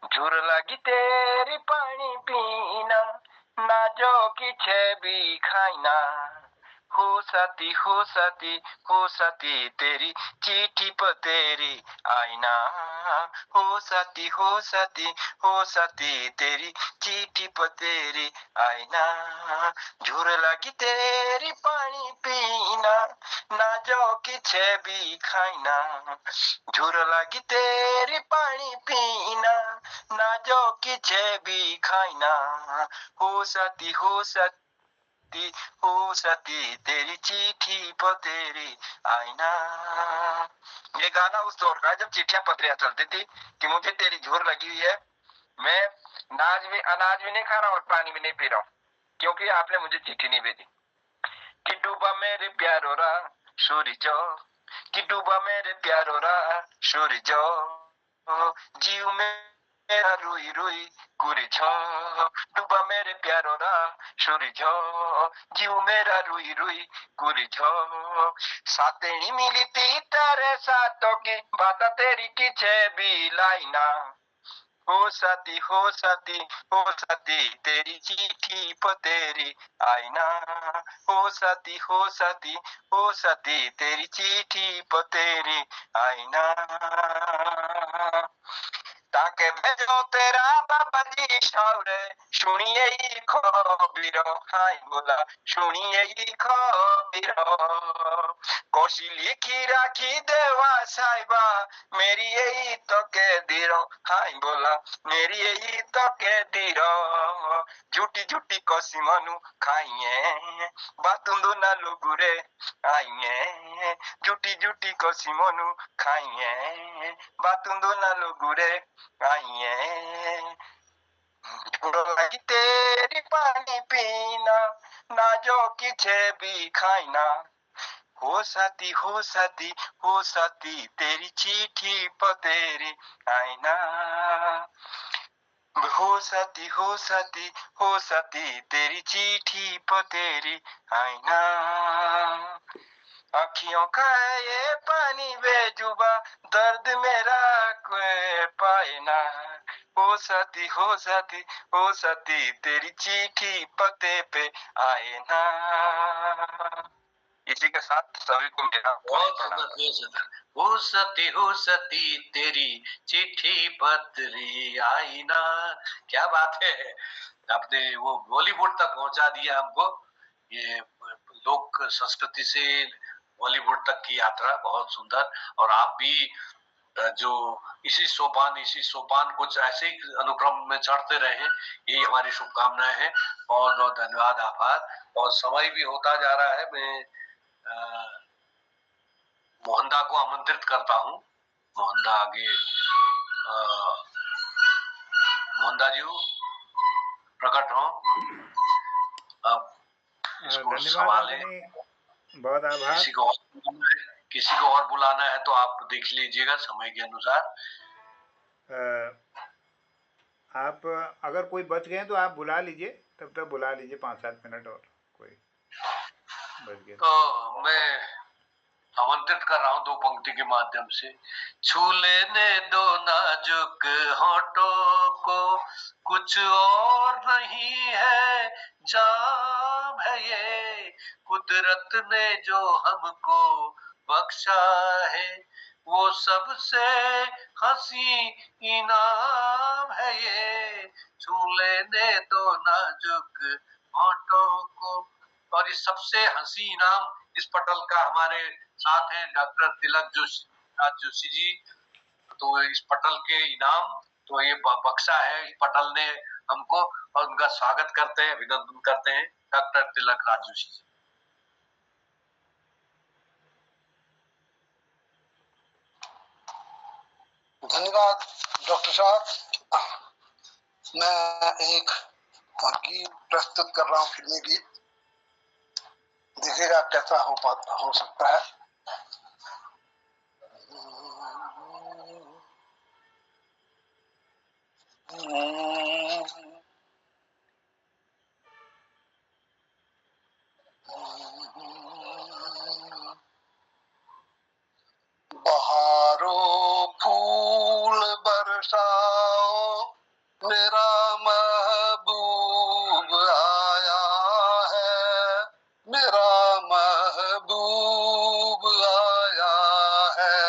झुर लागी तेरी पानी पीना, ना जो किछे भी खाइना, हो साथी हो साथी हो साथी तेरी चिट्ठी पर तेरी आईना, हो साथी हो साथी हो साथी तेरी चिट्ठी पर तेरी आईना, झुर लगी तेरी पानी पीना, ना जो किछे भी खाइना, झुर लगी तेरी पानी पीना, ना जो किछे भी खाइना, हो साथी हो साथी हो सती तेरी चिट्ठी पर तेरी आईना। ये गाना उस दौर का है जब चिट्ठियां पत्रियां चलती थी कि मुझे तेरी झूर लगी हुई है, मैं अनाज भी नहीं खा रहा और पानी भी नहीं पी रहा हूँ क्योंकि आपने मुझे चिट्ठी नहीं भेजी। कि डूबा मेरे प्यारो रा सूरज, कि डूबा मेरे प्यारो रा सूरज, जीव मेरा रुई रुई कुरी छ, डूबा मेरे प्यारो रा सूरज, जीव मेरा रुई रुई कुरी छ, सातेणी मिली थी तेरे साथों की बात तेरी किछे भी लाइना, हो साथी हो साथी हो साथी तेरी चिट्ठी पर तेरी आईना, हो साथी हो साथी हो साथी तेरी चिट्ठी पर तेरी आईना, ताके भेजो तेरा बाबा जी सौरे, सुनिए ई खबीर, हाय बोला सुनिए ई खबीर, कोशी लिखी राखी देवा साहिबा, मेरी यही तो कह दीरो, हाय बोला मेरी यही तो कह दीरो, झूठी झूठी कोसी मनु खाइए बातुंदो ना लोगुरे आइए, झूठी झूठी कोसी मनु खाइए बातुंदो ना लोगुरे आइए, झूर लगी तेरी पानी पीना, ना जो किछे भी खाइना, हो साथी हो साथी हो साथी तेरी चिट्ठी पर तेरी आईना, हो साथी हो साथी हो साथी तेरी चिट्ठी पर तेरी आईना, आँखियों का ये पानी बेजुबा, दर्द मेरा कोई पाए ना, हो साथी हो साथी हो साथी तेरी चिट्ठी पते पे आए ना। इसी के साथ सभी को मेरा बहुत सुंदर, हो सती तेरी चिट्ठी पत्री आई ना। क्या बात है, आपने वो बॉलीवुड तक पहुंचा दिया हमको। ये लोक संस्कृति से बॉलीवुड तक की यात्रा बहुत सुंदर, और आप भी जो इसी सोपान कुछ ऐसे ही अनुक्रम में चढ़ते रहे, यही हमारी शुभकामनाएं हैं। बहुत बहुत धन्यवाद, आभार। और समय भी होता जा रहा है, मैं मोहनदा को आमंत्रित करता हूँ। मोहनदा आगे, मोहनदा जी प्रकट हो। अब इसको संभालें। बहुत आभार। किसी को और बुलाना है तो आप देख लीजिएगा समय के अनुसार। आप अगर कोई बच गए तो आप बुला लीजिए, तब तक बुला लीजिए 5-7 मिनट और कोई बच गया तो मैं आमंत्रित कर रहा हूँ दो पंक्ति के माध्यम से। छू लेने दो नाजुक होठों को, कुछ और नहीं है जाम है ये, कुदरत ने जो हमको बख्शा है, वो सबसे हंसी इनाम है ये, छू लेने दो नाजुक होठों को। और इस सबसे हंसी इनाम इस पटल का हमारे साथ हैं डॉक्टर तिलक जोशी जी। तो इस पटल के इनाम तो ये बक्सा है, इस पटल ने हमको, और उनका स्वागत करते हैं, अभिनंदन करते हैं डॉक्टर तिलक राज जोशी जी। धन्यवाद डॉक्टर साहब। मैं एक गीत प्रस्तुत कर रहा हूँ, फिल्मी गीत, देखिएगा कैसा हो सकता है। बहार बरसाओ मेरा महबूब आया है, मेरा महबूब आया है।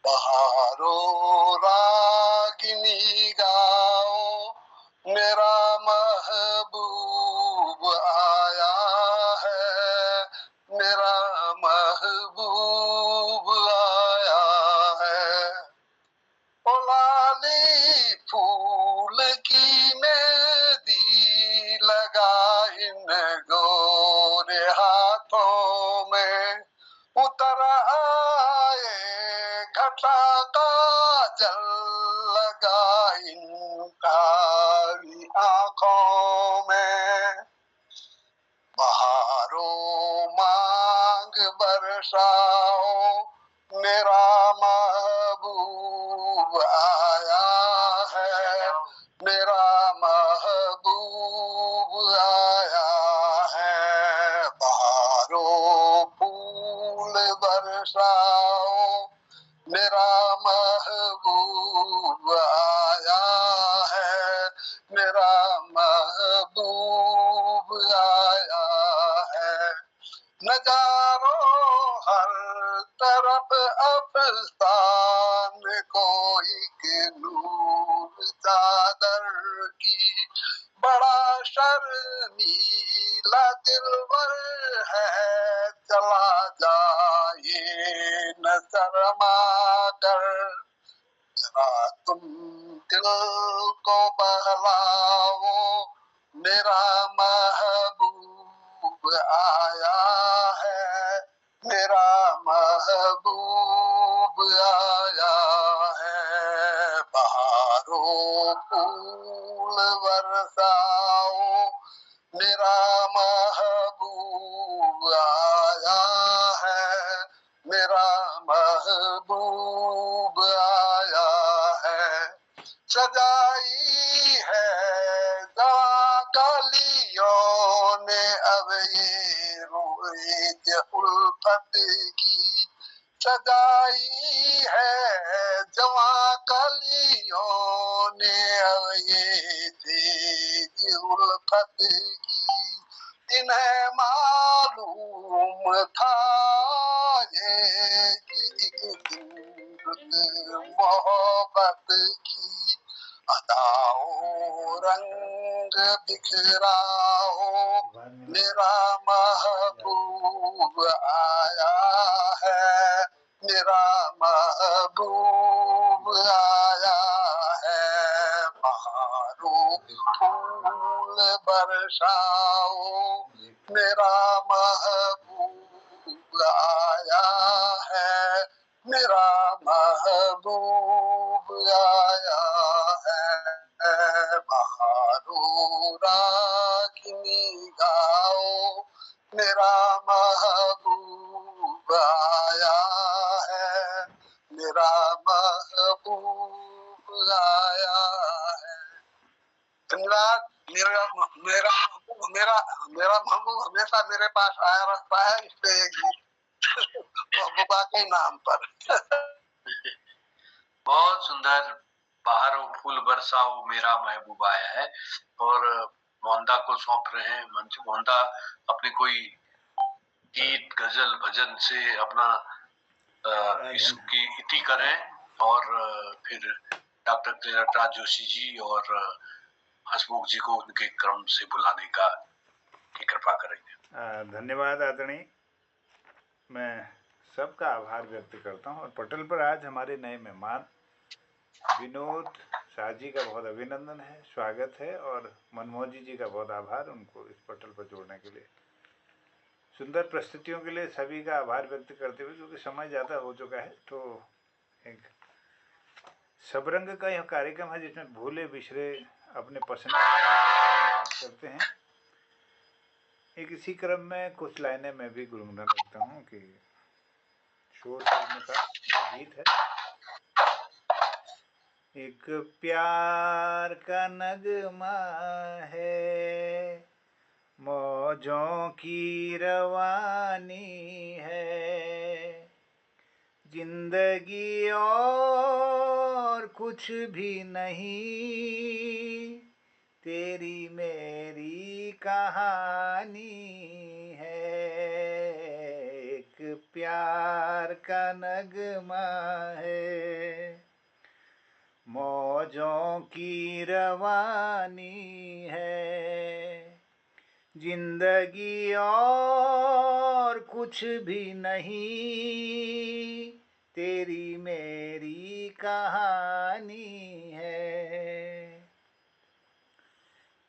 बहारों रागिनी गाओ मेरा महबूब आया है, मेरा महबूब आया है। ओ लाली फूल की मेहंदी लगा इन गोरे हाथों में, उतर आए घटा का जल लगा इन काली आंखों में। बहारों मांग बरसाओ मेरा महबूब आया है, मेरा महबूब आया है। बहारों फूल बरसाओ मेरा महबूब आया है, मेरा महबूब आया है। नजारों हर तरफ अफसान कोई के नूर चादर की, बड़ा शर्मीला दिलवर है चला जाए न शर्मा कर। जरा तुम दिल को बहलाओ मेरा महबूब आया है, मेरा महबूब आया है। बहारों फूल बरसाओ मेरा महबूब आया है, मेरा महबूब आया है। सजाई है जहाँ कलियों ने अब ये रोए उल्फत की, सजाई है जवां कलियों ने अब ये तेज उल्फत की। इन्हें मालूम था ये कि एक दिन मोहब्बत की अदाओ रंग बिखराओ मेरा महबूब आया है, मेरा महबूब आया है। बहारों फूल बरसाओ मेरा महबूब आया है, मेरा महबूब आया है। बहारों रागिनी गाओ मेरा महबूब आया है, मेरा महबूब आया है। धन्यवाद। मेरा मेरा मेरा मेरा महबूब हमेशा मेरे पास आया रहता है, इसलिए गीत महबूबा के नाम पर। बहुत सुंदर। बहारों फूल बरसाओ मेरा महबूब आया है। और मोहनदा को सौंप रहे हैं मंच। मोहनदा अपने कोई गीत गजल भजन से अपना इसकी इति करें और फिर डॉक्टर त्रिनाथ जोशी जी और हसमुख जी को उनके क्रम से बुलाने की कृपा करेंगे। धन्यवाद आदरणीय। मैं सबका आभार व्यक्त करता हूँ। और पटल पर आज हमारे नए मेहमान विनोद शाह जी का बहुत अभिनंदन है, स्वागत है। और मनमोहन जी का बहुत आभार उनको इस पटल पर जोड़ने के लिए, सुंदर प्रस्तुतियों के लिए सभी का आभार व्यक्त करते हुए, क्योंकि समय ज़्यादा हो चुका है, तो एक सबरंग का यह कार्यक्रम है जिसमें भूले बिछड़े अपने पसंद करते हैं। एक इसी क्रम में कुछ लाइनें मैं भी गुनगुना लगता हूँ कि शोर फिल्म का गीत है। एक प्यार का नगमा है, मौजों की रवानी है, जिंदगी और कुछ भी नहीं, तेरी मेरी कहानी है। एक प्यार का नगमा है, मौजों की रवानी है। जिंदगी और कुछ भी नहीं, तेरी मेरी कहानी है।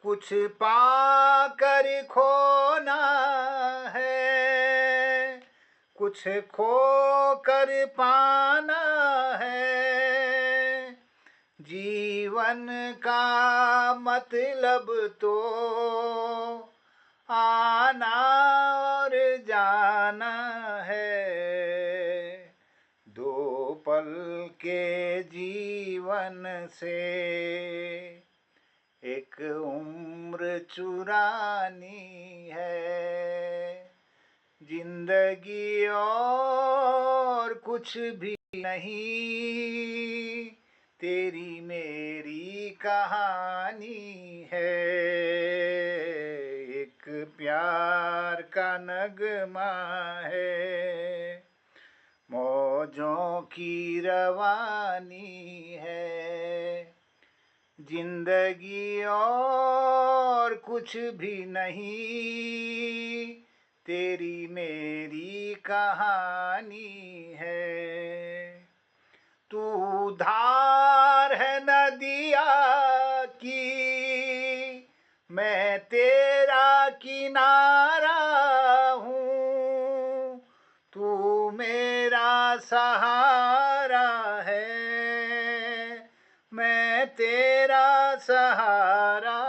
कुछ पाकर खोना है, कुछ खोकर पाना है। जीवन का मतलब तो आना और जाना है। दो पल के जीवन से एक उम्र चुरानी है। जिंदगी और कुछ भी नहीं, तेरी मेरी कहानी है। एक प्यार का नगमा है, मौजों की रवानी है। जिंदगी और कुछ भी नहीं, तेरी मेरी कहानी है। तू धार है नदिया की, मैं तेरा किनारा हूँ। तू मेरा सहारा है, मैं तेरा सहारा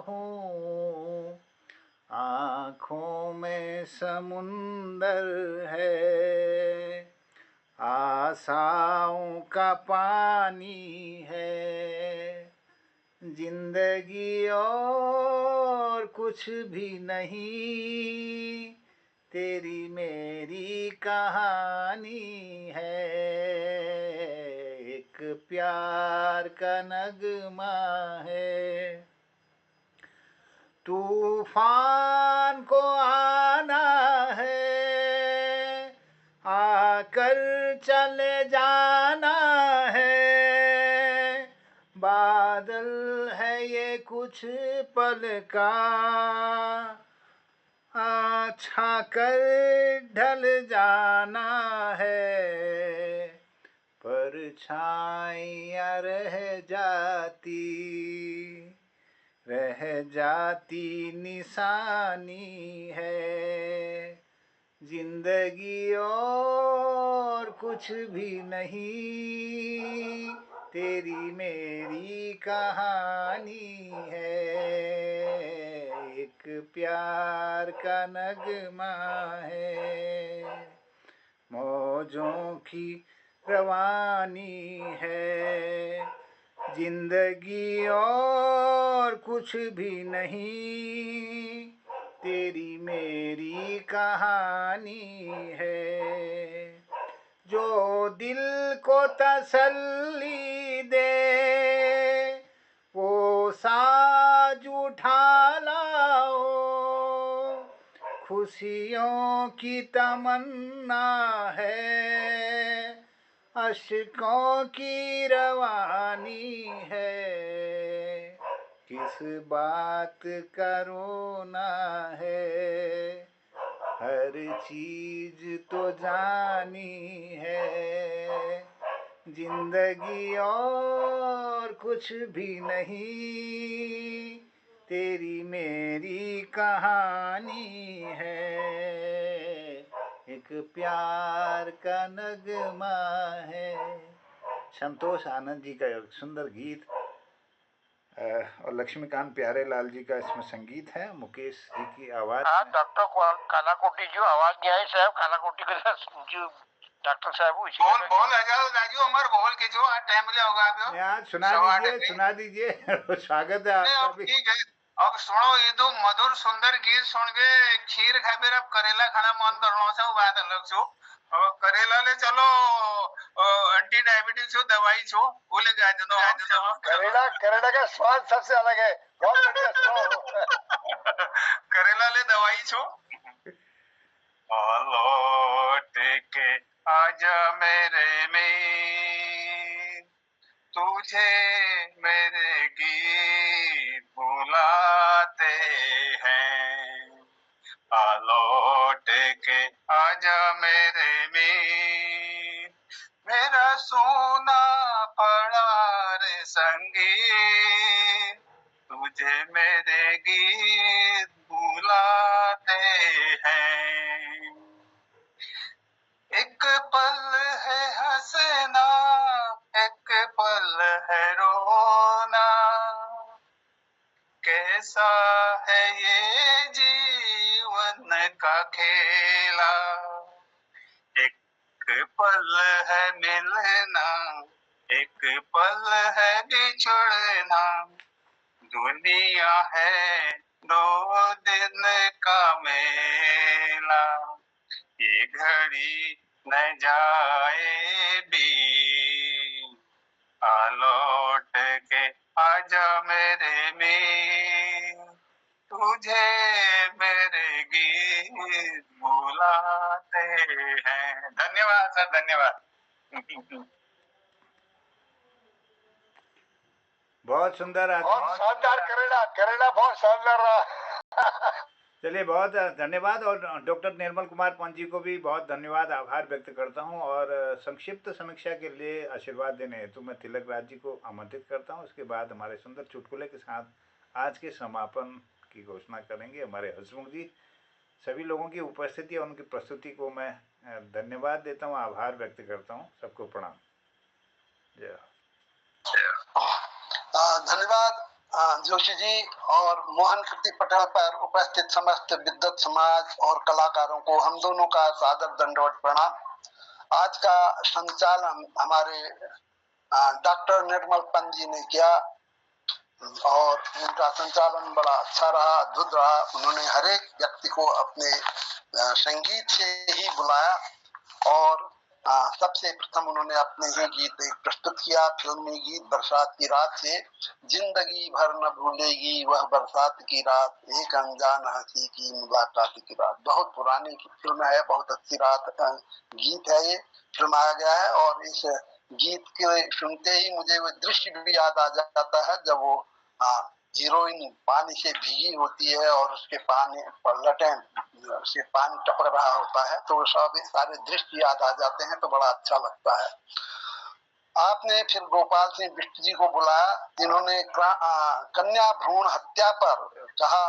हूँ। आँखों में समुंदर है, आशाओं का पानी है। जिंदगी और कुछ भी नहीं, तेरी मेरी कहानी है। एक प्यार का नगमा है। तूफान को आना है, आकर चले जाना है। बादल है ये कुछ पल का, छा कर ढल जाना है। परछाइयाँ रह जाती निशानी है। जिंदगी और कुछ भी नहीं, तेरी मेरी कहानी है। एक प्यार का नगमा है, मौजों की रवानी है। जिंदगी और कुछ भी नहीं, तेरी मेरी कहानी है। जो दिल को तसल्ली दे, वो साज उठा लाओ। खुशियों की तमन्ना है, अश्कों की रवानी है। किस बात का रोना है, हर चीज तो जानी है। जिंदगी और कुछ भी नहीं, तेरी मेरी कहानी है। एक प्यार का नगमा है। संतोष आनंद जी का एक सुंदर गीत और लक्ष्मीकांत प्यारेलाल जी का इसमें संगीत है, मुकेश जी की आवाज। हाँ डॉक्टर कालाकोटी जो आवाज दिया है साहब, कालाकोटी के जो डॉक्टर साहब बोल राजू अमर बोल के जो टाइम ले होगा आप यार सुना दीजिए स्वागत है आपका भी। ठीक है, अब सुनो ये तो मधुर सुंदर गीत सुन के खीर खाए फिर अब करेला खाना मन करना से बात अलग छो। और करेला ले चलो एंटी डायबिटीज छो दवाई छो वो ले जाए जनो करेला करेला का स्वाद सबसे अलग है, बहुत बढ़िया सुनाओ। करेला ले दवाई छो लौट के आजा मेरे में, तुझे मेरे गीत बुलाते हैं, लौट के आजा मेरे में, मेरा सोना पड़ा रे संगीत, तुझे मेरे गीत बुलाते हैं। एक पल है हंसना, एक पल है रोना, कैसा है ये जीवन का खेला, एक पल है मिलना, एक पल है बिछड़ना, दुनिया है 2 दिन का मेला, ये घड़ी न जाए भी, लौट के आजा मेरे में, तुझे मेरे गीत बुलाते हैं। धन्यवाद सर, धन्यवाद। बहुत सुंदर आदमी, बहुत शानदार करेला, करेला बहुत शानदार रहा। चलिए बहुत धन्यवाद। और डॉक्टर निर्मल कुमार पंत जी को भी बहुत धन्यवाद, आभार व्यक्त करता हूं। और संक्षिप्त समीक्षा के लिए आशीर्वाद देने हेतु मैं तिलक राज जी को आमंत्रित करता हूं। उसके बाद हमारे सुंदर चुटकुले के साथ आज के समापन की घोषणा करेंगे हमारे हसमुख जी। सभी लोगों की उपस्थिति और उनकी प्रस्तुति को मैं धन्यवाद देता हूँ, आभार व्यक्त करता हूँ। सबको प्रणाम। जय। धन्यवाद जोशी जी और मोहन कीर्ति पटेल पर उपस्थित समस्त विद्वत समाज और कलाकारों को हम दोनों का सादर दंडवत प्रणाम। आज का संचालन हमारे डॉक्टर निर्मल पंत जी ने किया और उनका संचालन बड़ा अच्छा रहा, अद्भुत रहा। उन्होंने हर एक व्यक्ति को अपने संगीत से ही बुलाया और सबसे प्रथम उन्होंने अपने ही गीत एक प्रस्तुत किया, फिल्मी गीत बरसात की रात से। जिंदगी भर न भूलेगी वह बरसात की रात, एक अनजान हंसी की मुलाकात की रात। बहुत पुरानी फिल्म है, बहुत अच्छी रात गीत है ये, फिल्माया गया है। और इस गीत के सुनते ही मुझे वो दृश्य भी याद आ जाता है जब वो हीरोइन पानी से भीगी होती है और उसके पानी पर लटें से पानी टपक रहा होता है, तो सब सारे दृश्य याद आ जाते हैं, तो बड़ा अच्छा लगता है। आपने फिर गोपाल सिंह बिष्ट जी को बुलाया, जिन्होंने कन्या भ्रूण हत्या पर कहा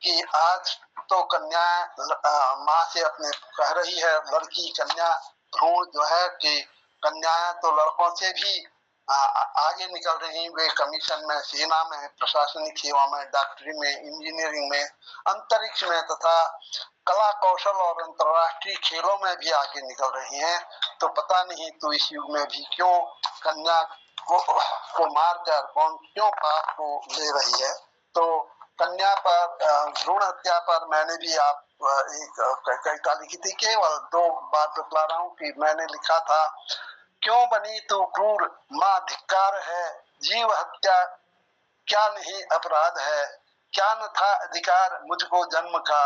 कि आज तो कन्या माँ से अपने कह रही है, लड़की कन्या भ्रूण जो है कि कन्याएं तो लड़कों से भी आगे निकल रही। वे कमीशन में, सेना में, प्रशासनिक सेवा में, डॉक्टरी में, इंजीनियरिंग में, अंतरिक्ष में तथा कला कौशल और अंतर्राष्ट्रीय खेलों में भी आगे निकल रही हैं। तो पता नहीं तो इस युग में भी क्यों कन्या को मारकर कौन क्यों पाप को ले रही है। तो कन्या पर भ्रूण हत्या पर मैंने भी आप एक कविता लिखी थी, केवल 2 बार बतला रहा हूँ कि मैंने लिखा था, क्यों बनी तू क्रूर माँ धिक्कार है, जीव हत्या क्या नहीं अपराध है, क्या न था अधिकार मुझको जन्म का,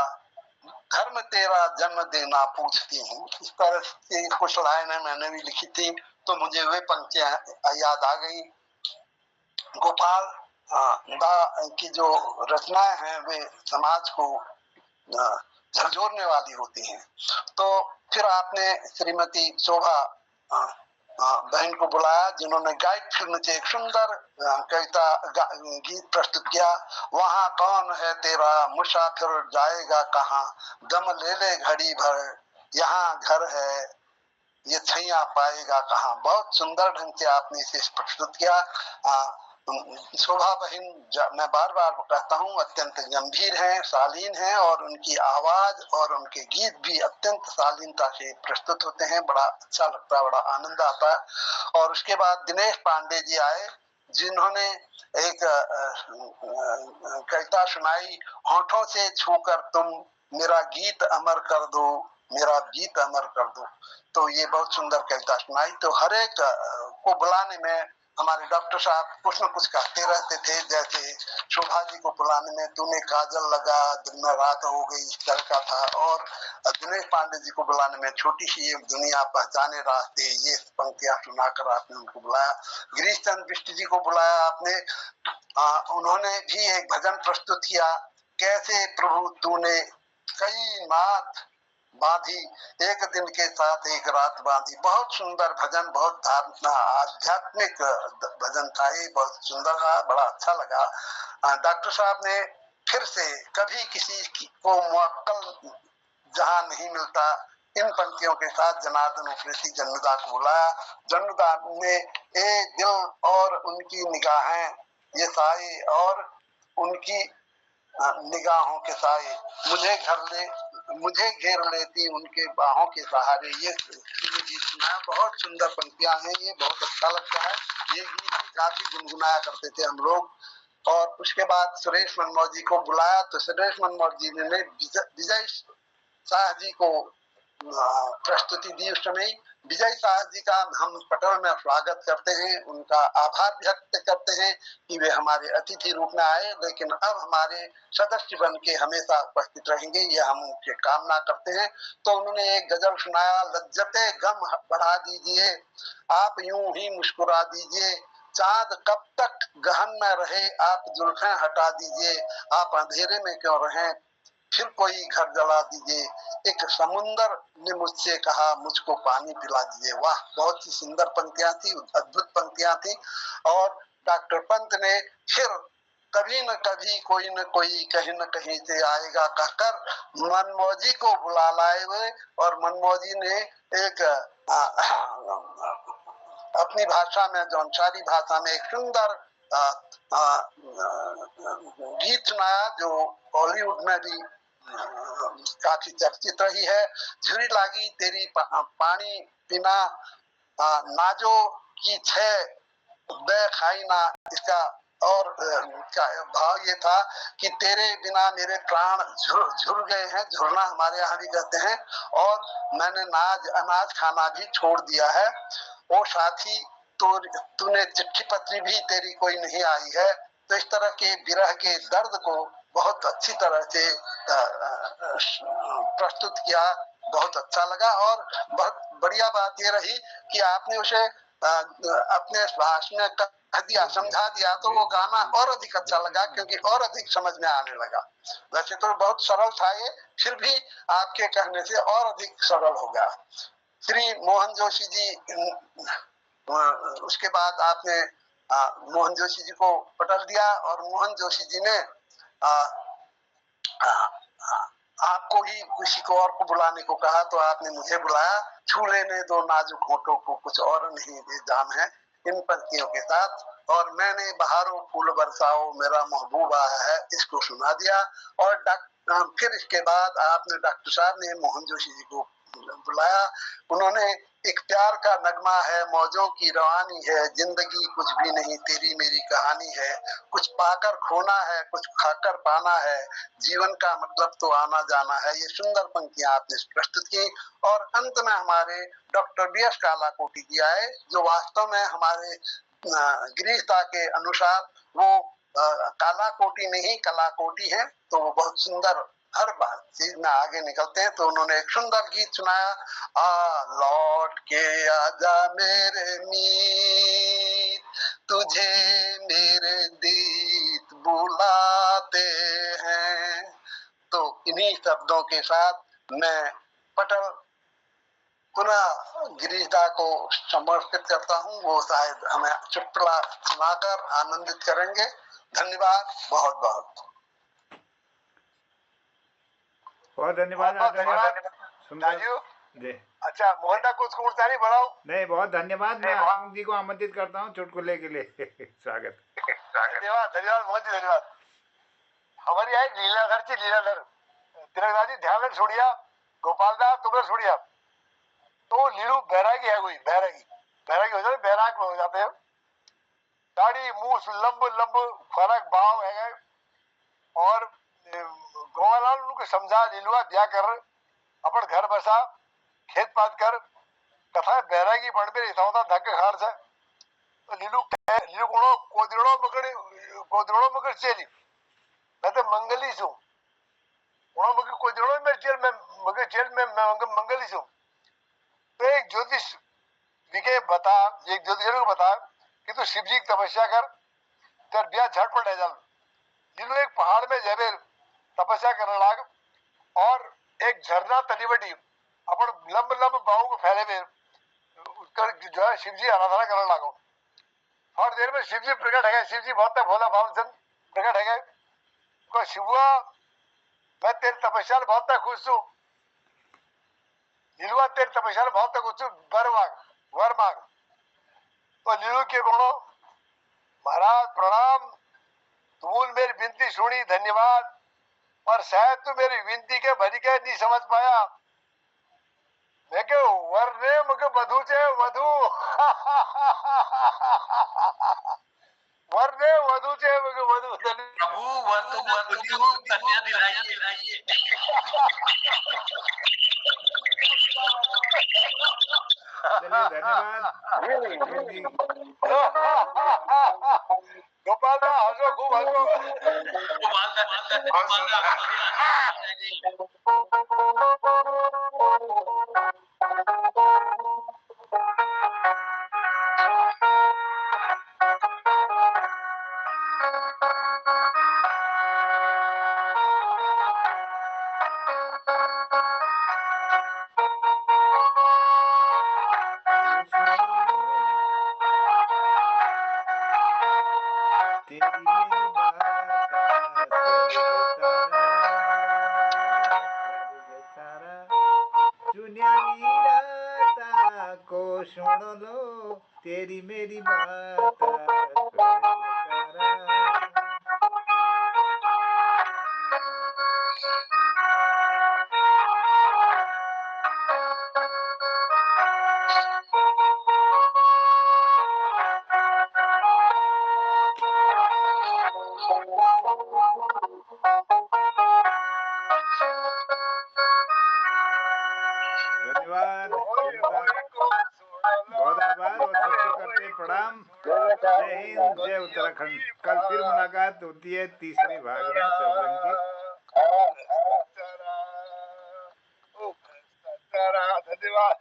धर्म तेरा जन्म देना पूछती हूँ। इस तरह से कुछ लाइनें मैंने भी लिखी थी, तो मुझे वे पंक्तियां याद आ गई। गोपाल दा की जो रचनाएं हैं वे समाज को झकझोरने वाली होती हैं। तो फिर आपने श्रीमती शोभा बहन को बुलाया, जिन्होंने गाइड फिल्म से एक सुंदर कविता गीत प्रस्तुत किया। वहाँ कौन है तेरा मुसाफिर जाएगा कहाँ, दम ले ले घड़ी भर यहाँ घर है ये छैया पाएगा कहाँ। बहुत सुंदर ढंग से आपने इसे प्रस्तुत किया। शोभा बहन, मैं बार बार कहता हूँ, अत्यंत गंभीर हैं, शालीन हैं और उनकी आवाज और उनके गीत भी अत्यंत शालीनता से प्रस्तुत होते हैं। बड़ा अच्छा लगता है, बड़ा आनंद आता है। और उसके बाद दिनेश पांडे जी आए, जिन्होंने एक कविता सुनाई, होठों से छूकर तुम मेरा गीत अमर कर दो, मेरा गीत अमर कर दो। तो ये बहुत सुंदर कविता सुनाई। तो हर एक को बुलाने में हमारे डॉक्टर साहब कुछ न कुछ कहते रहते थे। जैसे शोभा जी को बुलाने में तूने काजल लगा दिन में रात हो गई, इस तरह का था। और दिनेश पांडे जी को बुलाने में छोटी सी ये दुनिया पहचाने रास्ते, ये पंक्तियां सुनाकर आपने उनको बुलाया। गिरीश चंद्र बिष्ट जी को बुलाया आपने, उन्होंने भी एक भजन प्रस्तुत किया, कैसे प्रभु तूने कई नाथ बांधी एक दिन के साथ एक रात बांधी। बहुत सुंदर भजन, बहुत धार्मिक आध्यात्मिक भजन था ये, बहुत सुंदर था, बड़ा अच्छा लगा। डॉक्टर साहब ने फिर से कभी किसी को मुअक्कल जहां नहीं मिलता, इन पंक्तियों के साथ जनार्दन उप्रेती जन्नुदा को बुलाया। जन्नुदा ने ए दिल और उनकी निगाहें, ये साए और उनकी निगाहों के साए मुझे घेर लेती उनके बाहों के सहारे। ये गीत सुनाया, बहुत सुंदर पंक्तियां हैं, ये बहुत अच्छा लगता है। ये गीत भी काफी गुनगुनाया करते थे हम लोग। और उसके बाद सुरेश मनमोहन जी को बुलाया, तो सुरेश मनमोहन जी ने विजय शाह जी को प्रस्तुति दी। उस समय विजय शाह जी का हम पटल में स्वागत करते हैं, उनका आभार व्यक्त करते हैं कि वे हमारे अतिथि रूप में आए, लेकिन अब हमारे सदस्य बन के हमेशा उपस्थित रहेंगे, ये हम उनके कामना करते हैं। तो उन्होंने एक गजल सुनाया, लज्जते गम बढ़ा दीजिए आप यूं ही मुस्कुरा दीजिए, चांद कब तक गहन में रहे आप जुल्फें हटा दीजिए, आप अंधेरे में क्यों रहें फिर कोई घर जला दीजिए, एक समुंदर ने मुझसे कहा मुझको पानी पिला दीजिए। वाह, बहुत ही सुंदर पंक्तियां थी, अद्भुत पंक्तियां थी। और डॉक्टर पंत ने फिर कभी न कभी कोई न कोई कहीं न कहीं से आएगा कहकर मनमोजी को बुला लाए हुए, और मनमोजी ने एक अपनी भाषा में, जौनसारी भाषा में एक सुंदर गीत सुनाया, जो बॉलीवुड में भी काफी चर्चित रही है। झुरी लागी तेरी पानी बिना नाजो की छे बे खाई ना। इसका और भाव ये था कि तेरे बिना मेरे प्राण झुर गए हैं, झुरना हमारे यहाँ भी कहते हैं, और मैंने अनाज खाना भी छोड़ दिया है। वो साथी तो तूने चिट्ठी पत्री भी तेरी कोई नहीं आई है। तो इस तरह के विरह के दर्द को बहुत अच्छी तरह से प्रस्तुत किया, बहुत अच्छा लगा। और बहुत बढ़िया बात ये रही कि आपने उसे अपने भाषण में कह दिया, समझा दिया, तो वो गाना और अधिक अच्छा लगा, क्योंकि और अधिक समझ में आने लगा। वैसे तो बहुत सरल था ये, फिर भी आपके कहने से और अधिक सरल हो गया। श्री मोहन जोशी जी, उसके बाद आपने मोहन जोशी जी को पटल दिया, और मोहन जोशी जी ने आपको ही किसी को और को बुलाने को कहा, तो आपने मुझे बुलाया। छू लेने दो नाजुक होठों को, कुछ और नहीं ये जाम है, इन पंक्तियों के साथ। और मैंने बहारों फूल बरसाओ मेरा महबूब आया है, इसको सुना दिया। और फिर इसके बाद आपने डॉक्टर साहब ने मोहन जोशी जी को बुलाया। उन्होंने एक प्यार का नगमा है, मौजों की रवानी है, जिंदगी कुछ भी नहीं तेरी मेरी कहानी है, कुछ पाकर खोना है, कुछ खाकर पाना है, जीवन का मतलब तो आना जाना है। ये सुंदर पंक्तियां आपने प्रस्तुत की। और अंत में हमारे डॉक्टर BS कालाकोटी जी आए, जो वास्तव में हमारे गिरीशदा के अनुसार वो कालाकोटी नहीं कलाकोटी है, तो वो बहुत सुंदर हर बात चीज में आगे निकलते हैं। तो उन्होंने एक सुंदर गीत सुनाया, आ लौट के आजा मेरे मीत, तुझे मेरे दीत बुलाते हैं। तो इन्हीं शब्दों के साथ मैं पटल पुनः गिरीशदा को समर्पित करता हूँ। वो शायद हमें चुटकुला सुनाकर आनंदित करेंगे। धन्यवाद, बहुत बहुत बहुत धन्यवाद राजू जी। अच्छा, मोहन दा कुछ कुर्ता नहीं बढ़ाओ। नहीं, बहुत धन्यवाद। मैं आनंद जी को आमंत्रित करता हूँ चुटकुले के लिए। स्वागत। धन्यवाद धन्यवाद मोहन जी, धन्यवाद। हमारी आई लीलाधर थी, लीलाधर तिरकदाजी ध्यान छोड़िया, गोपाल दा तुमने छोड़िया। तो लीलू बैरागी है, कोई बैरागी हो जाते, बैराग में हो जाते हैं। दाढ़ी मूछ लंब लंब फरक भाव है। और गोवालाल उनको समझा लीलुआ ब्याह कर अपन घर बसा खेत पात कर कथा बैरागी बड़ में रहता होता धक्के खाड़ से तो लीलू कोदड़ो मगर चेली मैं तो मंगली छू कोदड़ो में चेल में मगर चेल में मंगली छू तो एक ज्योतिष विके बता एक ज्योतिष को बता कि तू शिव जी की तपस्या कर तेर ब्याह झटपट है जल लीलू एक पहाड़ में जबे तपस्या करने लाग और एक झरना तलीवटी अपन लंब लंब बाहू को फैले में उसका जो है शिव जी आराधना करने लागो और देर में शिव जी प्रकट है शिव जी बहुत भोला भाव से प्रकट है को शिवुआ मैं तेरी तपस्या बहुत खुश हूँ लीलुआ तेरी तपस्या बहुत खुश हूँ वर मांग तो लीलू के गुणों महाराज प्रणाम तुमने मेरी विनती सुनी धन्यवाद और शायद तू मेरी विनती के भरी के नहीं समझ पाया मैं के वर ने मुझे वधु चे वधु वर ने वधु चे मुझे वधु प्रभु वधु कन्या दिलाइए चलिए धन्यवाद गोपाल दा हंसो खूब हंसो को सुन लो तेरी मेरी बात धन्यवाद बहुत आभार और सबको करते प्रणाम। जय हिंद जय उत्तराखंड। कल फिर मुलाकात होती है तीसरे भाग में शबरंग की। धन्यवाद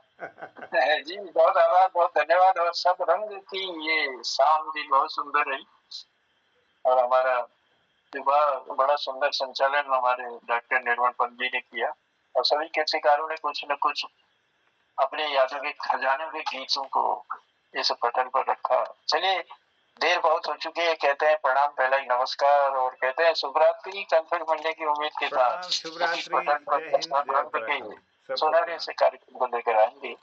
जी बहुत आभार बहुत धन्यवाद। और सब रंग की ये शाम भी बहुत सुंदर रही और हमारा विवाह बड़ा सुंदर संचालन हमारे डॉक्टर निर्मल पंत जी ने किया और सभी कृतिकारों ने कुछ न कुछ अपने यादों के खजाने के गीतों को इस पटल पर रखा। चलिए देर बहुत हो चुकी है, कहते हैं प्रणाम पहला ही नमस्कार और कहते हैं शुभरात्रि। कल फिर मिलने की उम्मीद के साथ सुनहरे से कार्यक्रम को लेकर आएंगे।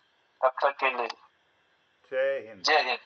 तब तक के लिए जय हिंद। जय हिंद।